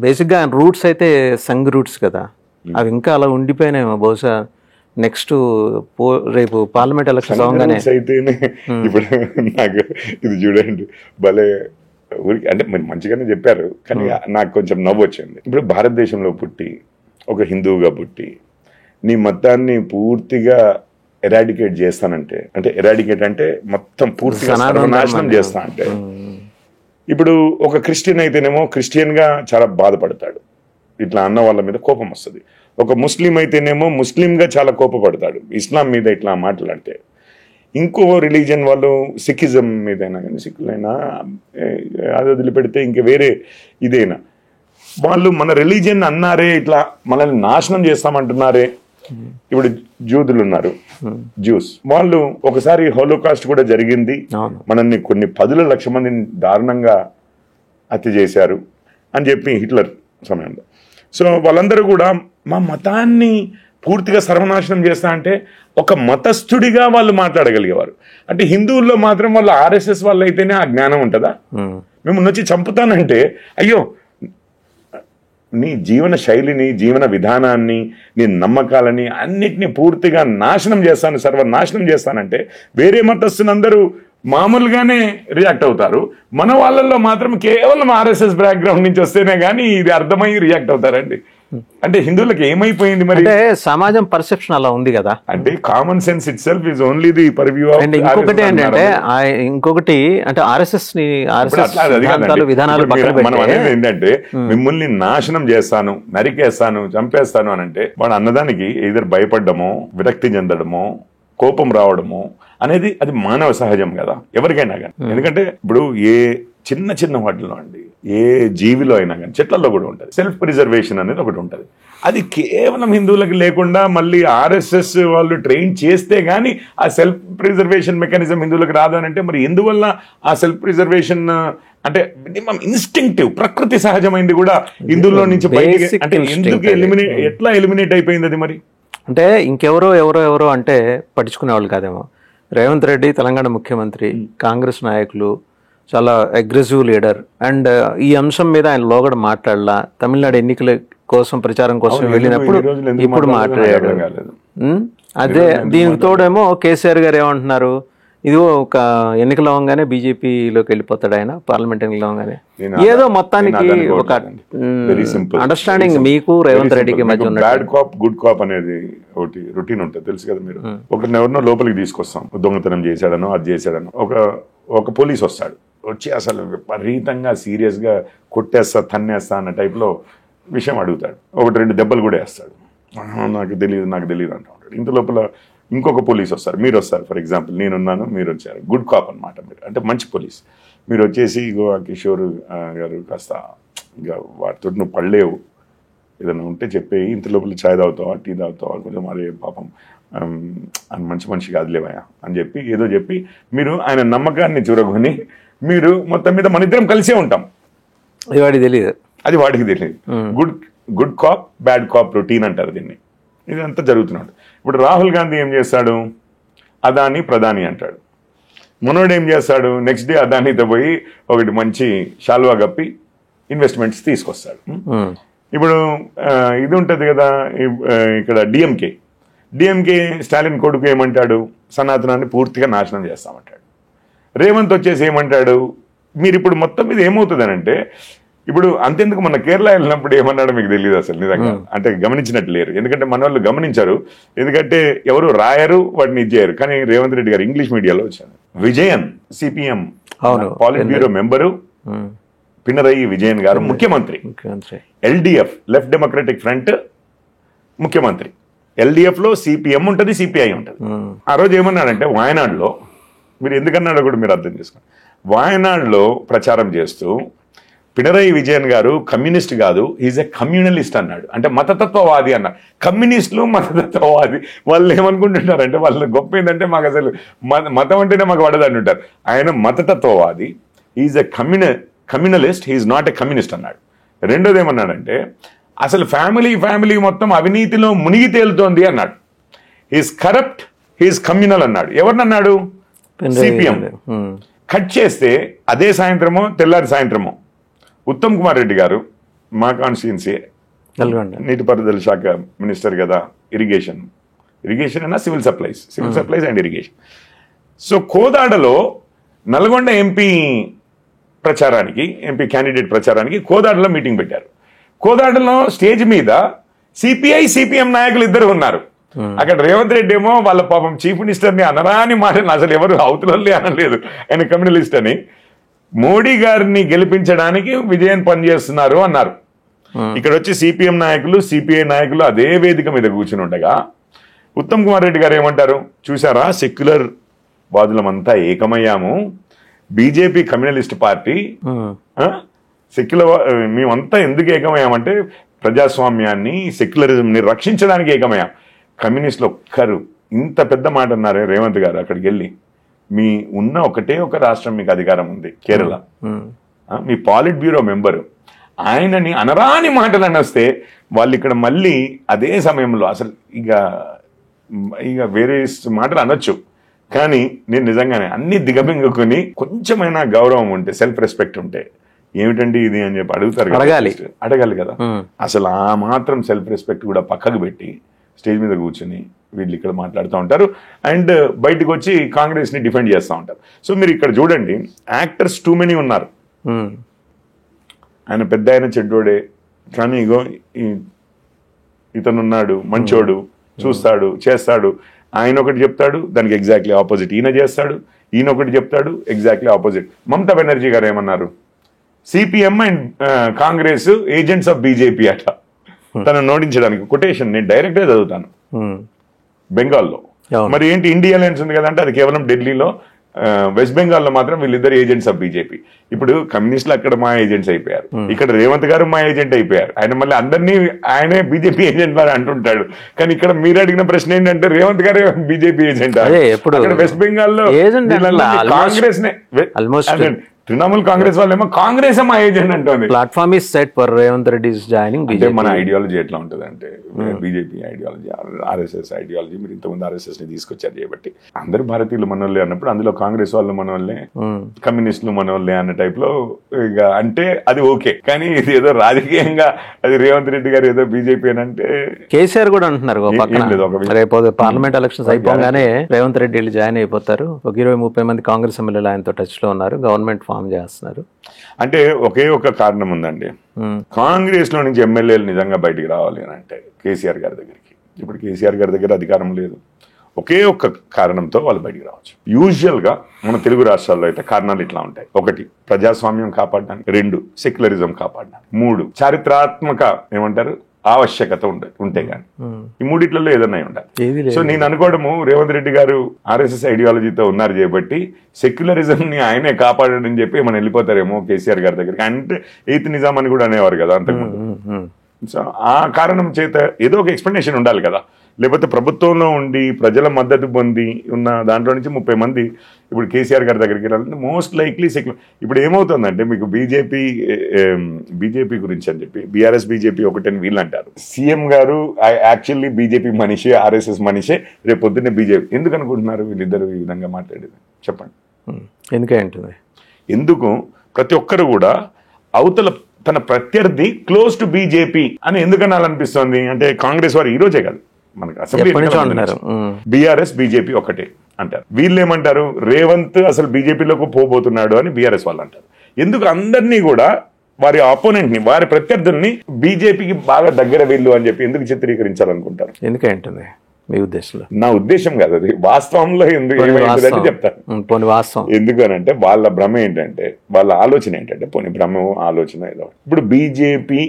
బేసిక్గా ఆయన రూట్స్ అయితే సంఘ్ రూట్స్ కదా, అవి ఇంకా అలా ఉండిపోయినాయేమో. బహుశా నెక్స్ట్ రేపు పార్లమెంట్ ఎలక్షన్స్ అవగానే అయితేనే. ఇప్పుడు నాకు ఇది చూడండి భలే ఊరికి అంటే మీరు మంచిగానే చెప్పారు, కానీ నాకు కొంచెం నవ్వు వచ్చింది. ఇప్పుడు భారతదేశంలో పుట్టి ఒక హిందువుగా పుట్టి నీ మతాన్ని పూర్తిగా ఎరాడికేట్ చేస్తానంటే, అంటే ఎరాడికేట్ అంటే మొత్తం పూర్తిగా సర్వనాశనం చేస్తా అంటే, ఇప్పుడు ఒక క్రిస్టియన్ అయితేనేమో క్రిస్టియన్గా చాలా బాధపడతాడు, ఇట్లా అన్న వాళ్ళ మీద కోపం వస్తుంది. ఒక ముస్లిం అయితేనేమో ముస్లింగా చాలా కోపపడతాడు ఇస్లాం మీద ఇట్లా మాట్లాడితే. ఇంకో రిలీజియన్ వాళ్ళు సిక్కిజం మీదైనా కానీ, సిక్కులైనా అది వదిలిపెడితే ఇంక వేరే ఇదైనా వాళ్ళు మన రిలీజియన్ అన్నారే, ఇట్లా మనల్ని నాశనం చేస్తామంటున్నారే. ఇప్పుడు జూదులు ఉన్నారు, జ్యూస్ వాళ్ళు ఒకసారి హోలోకాస్ట్ కూడా జరిగింది, మనల్ని కొన్ని 10 లక్షల మందిని దారుణంగా హత్య చేశారు అని చెప్పి హిట్లర్ సమయంలో. సో వాళ్ళందరూ కూడా మా మతాన్ని పూర్తిగా సర్వనాశనం చేస్తా అంటే ఒక మతస్థుడిగా వాళ్ళు మాట్లాడగలిగేవారు. అంటే హిందువుల్లో మాత్రం వాళ్ళు ఆర్ఎస్ఎస్ వాళ్ళు అయితేనే ఆ జ్ఞానం ఉంటుందా? మేము వచ్చి చంపుతానంటే అయ్యో నీ జీవన శైలిని, జీవన విధానాన్ని, నీ నమ్మకాలని అన్నిటినీ పూర్తిగా నాశనం చేస్తాను, సర్వనాశనం చేస్తానంటే వేరే మతస్థులందరూ మామూలుగానే రియాక్ట్ అవుతారు. మన వాళ్ళల్లో మాత్రం కేవలం ఆర్ఎస్ఎస్ బ్యాక్గ్రౌండ్ నుంచి వస్తేనే కానీ ఇది అర్థమై రియాక్ట్ అవుతారండి. అంటే హిందువులకు ఏమైపోయింది మరి? అంటే సమాజం పర్సెప్షన్ అలా ఉంది కదా. అంటే common sense it self is only the purview of. ఇంకొకటి ఏంటంటే ఇంకొకటి ఆర్ఎస్ఎస్ ని విధానాలు మనం అనేది ఏంటంటే మిమ్మల్ని నాశనం చేస్తాను, నరికేస్తాను, చంపేస్తాను అని అంటే వాడు అన్నదానికి ఎదురు భయపడ్డమో, విరక్తి చెందడమో, కోపం రావడము అనేది అది మానవ సహజం కదా ఎవరికైనా కానీ. ఎందుకంటే ఇప్పుడు ఏ చిన్న చిన్న వాటిలో అండి, ఏ జీవిలో అయినా కానీ, చెట్లలో కూడా ఉంటుంది సెల్ఫ్ ప్రిజర్వేషన్ అనేది ఒకటి ఉంటుంది. అది కేవలం హిందువులకి లేకుండా మళ్ళీ ఆర్ఎస్ఎస్ వాళ్ళు ట్రైన్ చేస్తే గానీ ఆ సెల్ఫ్ ప్రిజర్వేషన్ మెకానిజం హిందువులకు రాదు అని అంటే మరి ఎందువల్ల ఆ సెల్ఫ్ ప్రిజర్వేషన్ అంటే ఇన్స్టింక్టివ్ ప్రకృతి సహజమైంది కూడా హిందువుల్లో నుంచి బయటికి అంటే ఎందుకు ఎట్లా ఎలిమినేట్ అయిపోయింది అది? మరి అంటే ఇంకెవరో అంటే పట్టించుకునే వాళ్ళు కాదేమో. రేవంత్ రెడ్డి తెలంగాణ ముఖ్యమంత్రి, కాంగ్రెస్ నాయకులు, చాలా అగ్రెసివ్ లీడర్. అండ్ ఈ అంశం మీద ఆయన లోగడ మాట్లాడలా. తమిళనాడు ఎన్నికల కోసం ప్రచారం కోసం వెళ్ళినప్పుడు ఇప్పుడు మాట్లాడాడు. అదే దీనికి తోడేమో కేసీఆర్ గారు ఏమంటున్నారు, ఇదిగో ఒక ఎన్నికలు అవ్వగానే బీజేపీలోకి వెళ్ళిపోతాడు ఆయన, పార్లమెంట్ ఎన్నికలు అవ్వగానే. ఏదో మొత్తానికి ఒక అండర్స్టాండింగ్ మీకు రేవంత్ రెడ్డికి మధ్య ఉన్న బ్యాడ్ కాప్ గుడ్ కాప్ అనేది ఒకటి రొటీన్ ఉంటుంది తెలుసు కదా మీరు. ఒకరిని ఎవరినో లోపలికి తీసుకొస్తాం, దొంగతనం చేశాడనో అది చేశాడనో, ఒక పోలీస్ వస్తాడు, వచ్చి అసలు విపరీతంగా సీరియస్ గా కొట్టేస్తా తన్నేస్తా అన్న టైప్ లో విషయం అడుగుతాడు. 1-2 దెబ్బలు కూడా వేస్తాడు. నాకు తెలియదు అంటూ ఉంటాడు. ఇంత లోపల ఇంకొక పోలీస్ వస్తారు, మీరు వస్తారు, ఫర్ ఎగ్జాంపుల్ నేనున్నాను, మీరు వచ్చారు, గుడ్ కాప్ అనమాట మీరు, అంటే మంచి పోలీస్. మీరు వచ్చేసి ఇగో కిషోర్ గారు కాస్త ఇంకా వాటితో నువ్వు పడలేవు, ఏదైనా ఉంటే చెప్పేయి, ఇంత లోపల ఛాయ్ తాగుతావా, టీ తాగుతావా, కొంచెం అరే పాపం మంచి కాదులేవయా అని చెప్పి ఏదో చెప్పి మీరు ఆయన నమ్మకాన్ని చూరగొని మీరు మొత్తం మీద మన ఇద్దరం కలిసే ఉంటాం. అది వాడికి తెలియదు. Good cop bad cop routine అంటారు దీన్ని. ఇదంతా జరుగుతున్నాడు. ఇప్పుడు రాహుల్ గాంధీ ఏం చేస్తాడు, అదాని ప్రధాని అంటాడు. మనోడు ఏం చేస్తాడు, నెక్స్ట్ డే అదానితో పోయి ఒకటి మంచి శాల్వా కప్పి ఇన్వెస్ట్మెంట్స్ తీసుకొస్తాడు. ఇప్పుడు ఇది ఉంటుంది కదా ఇక్కడ డిఎంకే స్టాలిన్ కొడుకు ఏమంటాడు, సనాతనాన్ని పూర్తిగా నాశనం చేస్తామంటాడు. రేవంత్ వచ్చేసి ఏమంటాడు, మీరు ఇప్పుడు మొత్తం మీద ఏమవుతుందనంటే, ఇప్పుడు అంతెందుకు మన కేరళ వెళ్ళినప్పుడు ఏమన్నాడో మీకు తెలియదు అసలు నిజంగా. అంటే గమనించినట్టు లేరు, ఎందుకంటే మన వాళ్ళు గమనించారు, ఎందుకంటే ఎవరు రాయరు వాటిని ఇచ్చేయరు. కానీ రేవంత్ రెడ్డి గారు ఇంగ్లీష్ మీడియాలో వచ్చారు. Vijayan CPM politburo member Pinarayi Vijayan గారు ముఖ్యమంత్రి, ఎల్డిఎఫ్ లెఫ్ట్ డెమోక్రటిక్ ఫ్రంట్ ముఖ్యమంత్రి. ఎల్డిఎఫ్ లో సిపిఎం ఉంటుంది, సిపిఐ ఉంటుంది. ఆ రోజు ఏమన్నాడంటే, వాయనాడులో, మీరు ఎందుకన్నాడో కూడా మీరు అర్థం చేసుకోండి, వాయనాడులో ప్రచారం చేస్తూ పినరయి విజయన్ గారు కమ్యూనిస్ట్ కాదు, ఈజ్ ఎ కమ్యూనలిస్ట్ అన్నాడు. అంటే మతతత్వవాది అన్నాడు. కమ్యూనిస్టులు మతతత్వవాది వాళ్ళు ఏమనుకుంటుంటారంటే, వాళ్ళ గొప్ప ఏంటంటే మాకు అసలు మతం అంటేనే మాకు పడదని ఉంటారు. ఆయన మతతత్వవాది, is a communalist, he is not a communist అన్నాడు. రెండోది ఏమన్నాడంటే, అసలు ఫ్యామిలీ మొత్తం అవినీతిలో మునిగి తేలుతోంది అన్నాడు. హీఈస్ కరప్ట్, హీఈస్ కమ్యూనల్ అన్నాడు. ఎవరినన్నాడు? సిపిఎం. కట్ చేస్తే అదే సాయంత్రమో తెల్లారి సాయంత్రమో ఉత్తమ్ కుమార్ రెడ్డి గారు, మా కాన్స్టిట్యున్సీ, నీటిపారుదల శాఖ మినిస్టర్ కదా, ఇరిగేషన్ అయినా civil supplies and irrigation. So కోదాడలో నల్గొండ ఎంపీ క్యాండిడేట్ ప్రచారానికి కోదాడలో మీటింగ్ పెట్టారు. కోదాడలో స్టేజ్ మీద సిపిఐ సిపిఎం నాయకులు ఇద్దరు ఉన్నారు. అక్కడ రేవంత్ రెడ్డి ఏమో వాళ్ళ పాపం చీఫ్ మినిస్టర్ని అనరాని మాటలు, అసలు ఎవరు అవతలే అనలేదు, ఆయన కమ్యూనలిస్ట్ అని. మోడీ గారిని గెలిపించడానికి విజయన్ పనిచేస్తున్నారు అన్నారు. ఇక్కడ వచ్చి సిపిఎం నాయకులు సిపిఐ నాయకులు అదే వేదిక మీద కూర్చుని ఉండగా ఉత్తమ్ కుమార్ రెడ్డి గారు ఏమంటారు? చూసారా, సెక్యులర్ వాదులమంతా ఏకమయ్యాము, బీజేపీ కమ్యూనలిస్ట్ పార్టీ, మేమంతా ఎందుకు ఏకమయ్యామంటే ప్రజాస్వామ్యాన్ని, సెక్యులరిజంని రక్షించడానికి ఏకమయ్యాం. కమ్యూనిస్టులు ఒక్కరు ఇంత పెద్ద మాట అన్నారు రేవంత్ గారు. అక్కడికి వెళ్ళి, మీ ఉన్న ఒకటే ఒక రాష్ట్రం మీకు అధికారం ఉంది, కేరళ, మీ పాలిట్ బ్యూరో మెంబరు, ఆయనని అనరాని మాటలు అని వస్తే వాళ్ళు ఇక్కడ మళ్ళీ అదే సమయంలో అసలు ఇక వేరే మాటలు అనొచ్చు, కానీ నేను నిజంగానే అన్ని దిగమింగుకుని కొంచెమైనా గౌరవం ఉంటే, సెల్ఫ్ రెస్పెక్ట్ ఉంటే, ఏమిటండి ఇది అని చెప్పి అడగాలి కదా. అసలు ఆ మాత్రం సెల్ఫ్ రెస్పెక్ట్ కూడా పక్కకు పెట్టి స్టేజ్ మీద కూర్చొని వీళ్ళు ఇక్కడ మాట్లాడుతూ ఉంటారు అండ్ బయటకు వచ్చి కాంగ్రెస్ ని డిఫెండ్ చేస్తూ ఉంటారు. సో మీరు ఇక్కడ చూడండి, యాక్టర్స్ టూ మెనీ ఉన్నారు. ఆయన పెద్ద ఆయన చెడ్డోడే, కానీ ఇగో ఇతనున్నాడు మంచోడు, చూస్తాడు, చేస్తాడు. ఆయన ఒకటి చెప్తాడు, దానికి ఎగ్జాక్ట్లీ ఆపోజిట్ ఈయన చేస్తాడు. ఈయన ఒకటి చెప్తాడు, ఎగ్జాక్ట్లీ ఆపోజిట్. మమతా బెనర్జీ గారు ఏమన్నారు? CPM and Congress agents of BJP అట. తను నోటించడానికి కొటేషన్ నేను డైరెక్ట్ గా చదువుతాను, బెంగాల్లో. మరి ఏంటి ఇండియా అలయన్స్ ఉంది కదంటే అది కేవలం ఢిల్లీలో, వెస్ట్ బెంగాల్లో మాత్రం వీళ్ళిద్దరు ఏజెంట్స్ ఆఫ్ బీజేపీ. ఇప్పుడు కమ్యూనిస్టులు అక్కడ మా ఏజెంట్స్ అయిపోయారు, ఇక్కడ రేవంత్ గారు మా ఏజెంట్ అయిపోయారు. ఆయన మళ్ళీ అందరినీ ఆయనే బీజేపీ ఏజెంట్ అని అంటుంటాడు. కానీ ఇక్కడ మీరు అడిగిన ప్రశ్న ఏంటంటే రేవంత్ గారే బీజేపీ ఏజెంట్. అక్కడ వెస్ట్ బెంగాల్లో కాంగ్రెస్ నే, తృణమూల్ కాంగ్రెస్ వాళ్ళేమో కాంగ్రెస్ మా ఏజెంట్ అంటుంది. Platform is set for Revanth Reddy is joining. అంటే మన ఐడియాలజీ ఎట్లా ఉంటుంది అంటే, బీజేపీ ఐడియాలజీ, ఆర్ఎస్ఎస్ ఐడియాలజీ, మీరు ఇంతకుముందు ఆర్ఎస్ఎస్ ని తీసుకొచ్చారు చేయబట్టి అందరు భారతీయులు మనోళ్ళే అన్నప్పుడు అందులో కాంగ్రెస్ వాళ్ళు మనోళ్ళే, కమ్యూనిస్టులు మనోళ్ళే అన్న టైప్ లో ఇక అంటే అది ఓకే. కానీ ఇది ఏదో రాజకీయంగా అది రేవంత్ రెడ్డి గారు ఏదో బీజేపీ అని అంటే, కేసీఆర్ కూడా అంటున్నారు రేపు పార్లమెంట్ ఎలక్షన్స్ అయిపోగానే రేవంత్ రెడ్డి వెళ్ళి జాయిన్ అయిపోతారు. ఒక 20-30 మంది కాంగ్రెస్ ఎమ్మెల్యేలు ఆయనతో టచ్ లో ఉన్నారు, గవర్నమెంట్ ఫామ్ చేస్తున్నారు. అంటే ఒకే ఒక కారణం ఉందండి, కాంగ్రెస్ లో నుంచి ఎమ్మెల్యేలు నిజంగా బయటికి రావాలి అని అంటే కేసీఆర్ గారి దగ్గరికి. ఇప్పుడు కేసీఆర్ గారి దగ్గర అధికారం లేదు, ఒకే ఒక్క కారణంతో వాళ్ళు బయటికి రావచ్చు. యూజువల్ గా మన తెలుగు రాష్ట్రాల్లో అయితే కారణాలు ఇట్లా ఉంటాయి: 1 ప్రజాస్వామ్యం కాపాడడానికి, 2 సెక్యులరిజం కాపాడడానికి, 3 చారిత్రాత్మక ఏమంటారు ఆవశ్యకత ఉంటే గానీ. ఈ మూడిట్లలో ఏదన్నా ఉండాలి. సో నేను అనుకోవడము, రేవంత్ రెడ్డి గారు ఆర్ఎస్ఎస్ ఐడియాలజీతో ఉన్నారు చేయబట్టి సెక్యులరిజం ని ఆయనే కాపాడని చెప్పి మనం వెళ్ళిపోతారేమో కేసీఆర్ గారి దగ్గరికి. అంటే ఎయిత్ నిజాం అని కూడా అనేవారు కదా అంతకుముందు. సో ఆ కారణం చేత ఏదో ఒక ఎక్స్ప్లెనేషన్ ఉండాలి కదా. లేకపోతే ప్రభుత్వంలో ఉండి ప్రజల మద్దతు పొంది ఉన్న దాంట్లో నుంచి 30 మంది ఇప్పుడు కేసీఆర్ గారి దగ్గరికి వెళ్ళాలంటే మోస్ట్ లైక్లీ ఇప్పుడు ఏమవుతుందంటే, మీకు బీజేపీ గురించి అని చెప్పి బీఆర్ఎస్ బీజేపీ ఒకటని వీళ్ళు అంటారు. సీఎం గారు యాక్చువల్లీ బీజేపీ మనిషే, ఆర్ఎస్ఎస్ మనిషే, రేపు పొద్దున్నే బీజేపీ. ఎందుకు అనుకుంటున్నారు వీళ్ళిద్దరు ఈ విధంగా మాట్లాడేది? చెప్పండి. ఎందుకు ప్రతి ఒక్కరు కూడా అవతల తన ప్రత్యర్థి క్లోజ్ టు బీజేపీ అని ఎందుకనాలనిపిస్తోంది అంటే, కాంగ్రెస్ వారు ఈ రోజే కాదు, మనకు అసెంబ్లీ బీఆర్ఎస్ బీజేపీ ఒకటే అంటారు. వీళ్ళు ఏమంటారు, రేవంత్ అసలు బీజేపీలోకి పోబోతున్నాడు అని బీఆర్ఎస్ వాళ్ళు అంటారు. ఎందుకు అందరినీ కూడా వారి ఆపోనెంట్ ని, వారి ప్రత్యర్థుల్ని బీజేపీకి బాగా దగ్గర వీళ్ళు అని చెప్పి ఎందుకు చిత్రీకరించాలనుకుంటారు? ఎందుకంటుంది మీ ఉద్దేశంలో? నా ఉద్దేశం కాదు, అది వాస్తవంలో ఎందుకు ఏమైందంటే చెప్తాను. వాస్తవం ఎందుకు అని అంటే వాళ్ళ భ్రమ ఏంటంటే, వాళ్ళ ఆలోచన ఏంటంటే, పోనీ భ్రమ ఆలోచన ఏదో, ఇప్పుడు బీజేపీ,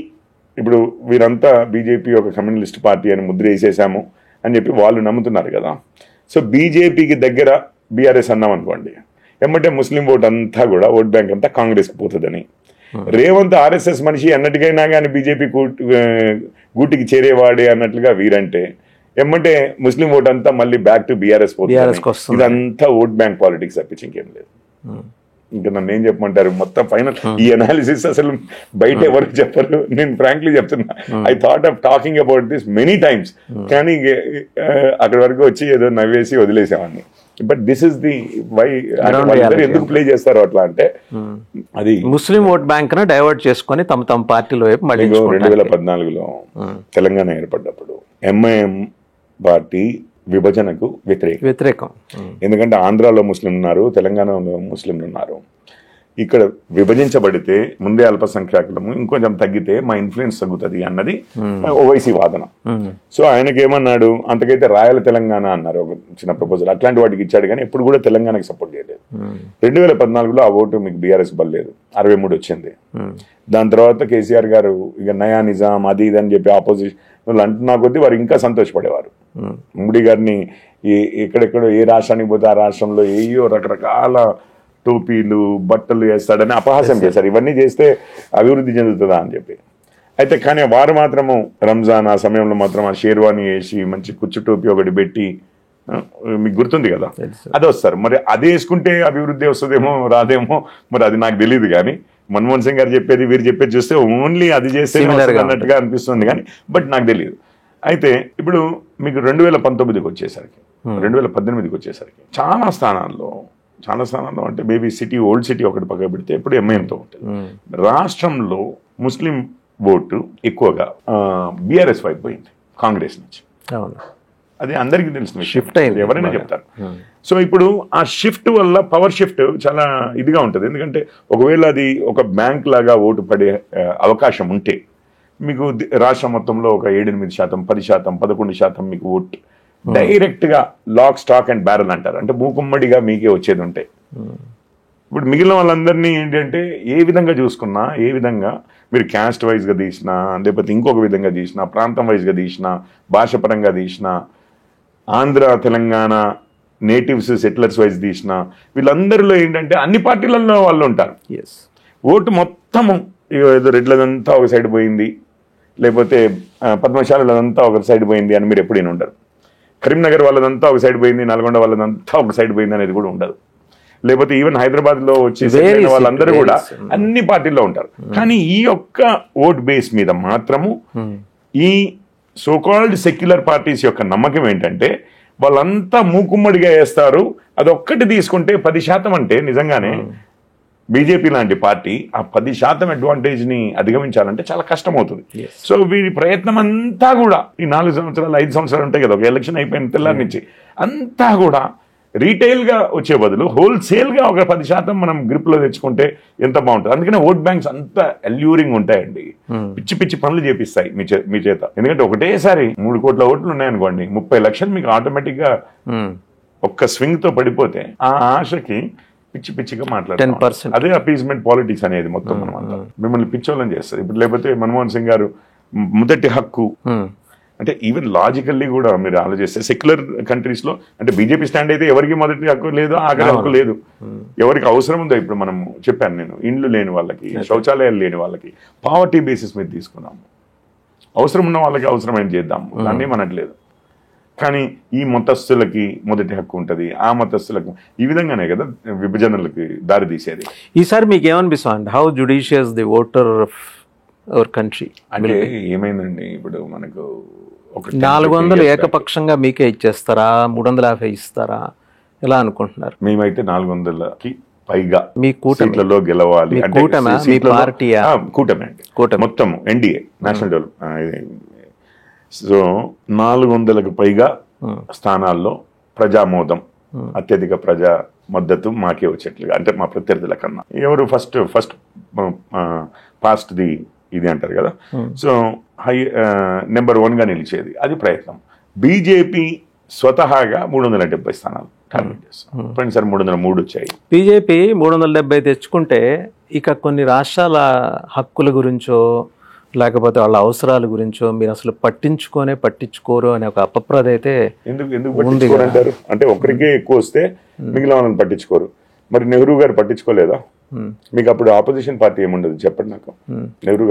ఇప్పుడు వీరంతా బీజేపీ ఒక కమ్యూనిస్ట్ పార్టీ అని ముద్ర వేసేసాము అని చెప్పి వాళ్ళు నమ్ముతున్నారు కదా. సో బీజేపీకి దగ్గర బీఆర్ఎస్ అన్నాం అనుకోండి, ఏమంటే ముస్లిం ఓట్ అంతా కూడా, ఓట్ బ్యాంక్ అంతా కాంగ్రెస్కి పోతుందని. రేవంత్ ఆర్ఎస్ఎస్ మనిషి అన్నట్టుగైనా కానీ బీజేపీ గూటికి చేరేవాడే అన్నట్లుగా వీరంటే, ఏమంటే ముస్లిం ఓట్ అంతా మళ్ళీ బ్యాక్ టు బీఆర్ఎస్ పోతుంది. ఇదంతా ఓట్ బ్యాంక్ పాలిటిక్స్ తప్పించి ఇంకేం లేదు. ఇంకా నన్ను ఏం చెప్పమంటారు? మొత్తం ఫైనల్ ఈ అనాలిసిస్ అసలు బయట ఎవరికి చెప్పరు. నేను ఫ్రాంక్లీ చెప్తున్నా, I thought of talking about this many times, కానీ అక్కడి వరకు వచ్చి ఏదో నవ్వేసి వదిలేసామని. But this is the why ఎందుకు ప్లే చేస్తారు అట్లా అంటే, అది ముస్లిం ఓట్ బ్యాంక్ ను డైవర్ట్ చేసుకుని తమ పార్టీలో వైపు మళ్ళీ 2014లో తెలంగాణ ఏర్పడ్డప్పుడు ఎంఐఎం పార్టీ విభజనకు వ్యతిరేకం. ఎందుకంటే ఆంధ్రాలో ముస్లింలు ఉన్నారు, తెలంగాణలో ముస్లింలు ఉన్నారు. ఇక్కడ విభజించబడితే ముందే అల్పసంఖ్యాకులము, ఇంకొంచెం తగ్గితే మా ఇన్ఫ్లుయెన్స్ తగ్గుతుంది అన్నది ఓవైసీ వాదన. సో ఆయనకి ఏమన్నాడు, అంతకైతే రాయల తెలంగాణ అన్నారు, ఒక చిన్న ప్రపోజల్ అట్లాంటి వాటికి ఇచ్చాడు, కానీ ఎప్పుడు కూడా తెలంగాణకి సపోర్ట్ చేయలేదు. 2014లో ఆ ఓటు మీకు బీఆర్ఎస్ బలేదు, 63 వచ్చింది. దాని తర్వాత కేసీఆర్ గారు ఇక నయా నిజాం అది ఇది అని చెప్పి ఆపోజిషన్ అంటున్నా కొద్దీ వారు ఇంకా సంతోషపడేవారు. మోడీ గారిని ఎక్కడెక్కడో ఏ రాష్ట్రానికి పోతే ఆ రాష్ట్రంలో ఏయో రకరకాల టోపీలు బట్టలు వేస్తాడని అపహాస్యం చేశారు. ఇవన్నీ చేస్తే అభివృద్ధి చెందుతుందా అని చెప్పి. అయితే కానీ వారు మాత్రము రంజాన్ ఆ సమయంలో మాత్రం ఆ షేర్వాణి వేసి మంచి కుచ్చు టోపీ ఒకటి పెట్టి, మీకు గుర్తుంది కదా, అది వస్తారు. మరి అది వేసుకుంటే అభివృద్ధి వస్తుందేమో రాదేమో మరి అది నాకు తెలియదు. కానీ మన్మోహన్ సింగ్ గారు చెప్పేది వీరు చెప్పేది చూస్తే ఓన్లీ అది చేస్తే అన్నట్టుగా అనిపిస్తుంది, కానీ బట్ నాకు తెలియదు. అయితే ఇప్పుడు మీకు 2019కి వచ్చేసరికి, 2018కి వచ్చేసరికి చాలా స్థానాల్లో అంటే మేబీ ఓల్డ్ సిటీ ఒకటి పక్క పెడితే ఇప్పుడు ఎంఐఎంతో ఉంటుంది. రాష్ట్రంలో ముస్లిం ఓటు ఎక్కువగా బీఆర్ఎస్ వైపు పోయింది కాంగ్రెస్ నుంచి. అది అందరికీ తెలిసిన షిఫ్ట్ అయింది, ఎవరైనా చెప్తారు. సో ఇప్పుడు ఆ షిఫ్ట్ వల్ల పవర్ షిఫ్ట్ చాలా ఇదిగా ఉంటుంది. ఎందుకంటే ఒకవేళ అది ఒక బ్యాంక్ లాగా ఓటు పడే అవకాశం ఉంటే మీకు రాష్ట్రం మొత్తంలో ఒక 7-8%, 10%, 11% మీకు ఓట్ డైరెక్ట్ గా లాక్ స్టాక్ అండ్ బ్యారల్ అంటారు, అంటే మూకుమ్మడిగా మీకే వచ్చేది ఉంటాయి. ఇప్పుడు మిగిలిన వాళ్ళందరినీ ఏంటంటే ఏ విధంగా చూసుకున్నా, ఏ విధంగా మీరు క్యాస్ట్ వైజ్గా తీసినా, లేకపోతే ఇంకొక విధంగా తీసినా, ప్రాంతం వైజ్గా తీసినా, భాషపరంగా తీసినా, Andhra Telangana natives settlers wise తీసినా, వీళ్ళందరిలో ఏంటంటే అన్ని పార్టీలలో వాళ్ళు ఉంటారు. ఓటు మొత్తము ఏదో రెడ్లదంతా ఒక సైడ్ పోయింది, లేకపోతే పద్మశాలదంతా ఒక సైడ్ పోయింది అని మీరు ఎప్పుడైనా ఉండరు. కరీంనగర్ వాళ్ళదంతా ఒక సైడ్ పోయింది, నల్గొండ వాళ్ళదంతా ఒక సైడ్ పోయింది అనేది కూడా ఉండదు. లేకపోతే ఈవెన్ హైదరాబాద్ లో వచ్చి వాళ్ళందరూ కూడా అన్ని పార్టీల్లో ఉంటారు. కానీ ఈ యొక్క ఓట్ బేస్ మీద మాత్రము ఈ సోకాల్డ్ సెక్యులర్ పార్టీస్ యొక్క నమ్మకం ఏంటంటే వాళ్ళంతా మూకుమ్మడిగా వేస్తారు. అదొక్కటి తీసుకుంటే 10% అంటే నిజంగానే బీజేపీ లాంటి పార్టీ ఆ 10% అడ్వాంటేజ్ ని అధిగమించాలంటే చాలా కష్టం అవుతుంది. సో వీరి ప్రయత్నం అంతా కూడా ఈ 4 సంవత్సరాలు 5 సంవత్సరాలు ఉంటాయి కదా, ఒక ఎలక్షన్ అయిపోయిన తెల్లారి నుంచి అంతా కూడా రీటైల్ గా వచ్చే బదులు హోల్సేల్ గా ఒక 10% మనం గ్రిప్ లో తెచ్చుకుంటే ఎంత బాగుంటుంది. అందుకనే ఓట్ బ్యాంక్స్ అంత అల్యూరింగ్ ఉంటాయండి, పిచ్చి పిచ్చి పనులు చేపిస్తాయి మీ చేత. ఎందుకంటే ఒకటేసారి 3 కోట్ల ఓట్లు ఉన్నాయనుకోండి, 30 లక్షలు మీకు ఆటోమేటిక్ గా ఒక్క స్వింగ్ తో పడిపోతే ఆ ఆశకి పిచ్చి పిచ్చిగా మాట్లాడతారు. అదే అపీజ్మెంట్ పాలిటిక్స్ అనేది మొత్తం మనం మిమ్మల్ని పిచ్చోళ్ళని చేస్తారు. ఇప్పుడు లేకపోతే మన్మోహన్ సింగ్ గారు మొదటి హక్కు అంటే ఈవెన్ లాజికల్లీ కూడా మీరు ఆలోచిస్తే సెక్యులర్ కంట్రీస్ లో అంటే బీజేపీ స్టాండ్ అయితే ఎవరికి మొదటి హక్కు లేదు, ఆఖరి హక్కు లేదు. ఎవరికి అవసరం ఉందో ఇప్పుడు మనం చెప్పాను నేను, ఇండ్లు లేని వాళ్ళకి, శౌచాలయాలు లేని వాళ్ళకి పావర్టీ బేసిస్ మీద తీసుకున్నాము. అవసరం ఉన్న వాళ్ళకి అవసరమైన చేద్దాము, దాన్ని మనట్లేదు. కానీ ఈ మతస్థులకి మొదటి హక్కు ఉంటుంది, ఆ మతస్థులకు ఈ విధంగానే కదా విభజనలకి దారి తీసేది. ఈసారి మీకు ఏమనిపిస్తుంది, how judicious the voter of our country? అంటే ఏమైందండి, ఇప్పుడు మనకు 400 ఏకపక్షంగా మీకే ఇచ్చేస్తారా, 350 ఇస్తారా, ఎలా అనుకుంటున్నారు? మేమైతే 400కి పైగా మీ సీట్లలో గెలవాలి అంటే కూటమి అండి, మొత్తం ఎన్డీఏ నేషనల్ డెవలప్మెంట్. సో 400కు పైగా స్థానాల్లో ప్రజామోదం, అత్యధిక ప్రజా మద్దతు మాకే వచ్చేట్లుగా, అంటే మా ప్రత్యర్థుల కన్నా ఎవరు ఫస్ట్ పాస్ట్ ది ఇది అంటారు కదా, సో నెంబర్ 1గా నిలిచేది, అది ప్రయత్నం. బీజేపీ స్వతహాగా 370 స్థానాలు టార్గెట్ చేస్తాం. పోయినసారి 303 వచ్చాయి. బీజేపీ 370 తెచ్చుకుంటే ఇక కొన్ని రాష్ట్రాల హక్కుల గురించో లేకపోతే వాళ్ళ అవసరాల గురించో మీరు అసలు పట్టించుకోరు అనే ఒక అపప్రద అయితే ఎందుకు పట్టించుకోరంటారు? అంటే ఒకరికే ఎక్కువ వస్తే మిగిలిన వాళ్ళని పట్టించుకోరు. మరి నెహ్రూ గారు పట్టించుకోలేదా? మీకు అప్పుడు ఆపోజిషన్ పార్టీ ఏముండదు చెప్పండి నాకు. నెహ్రూ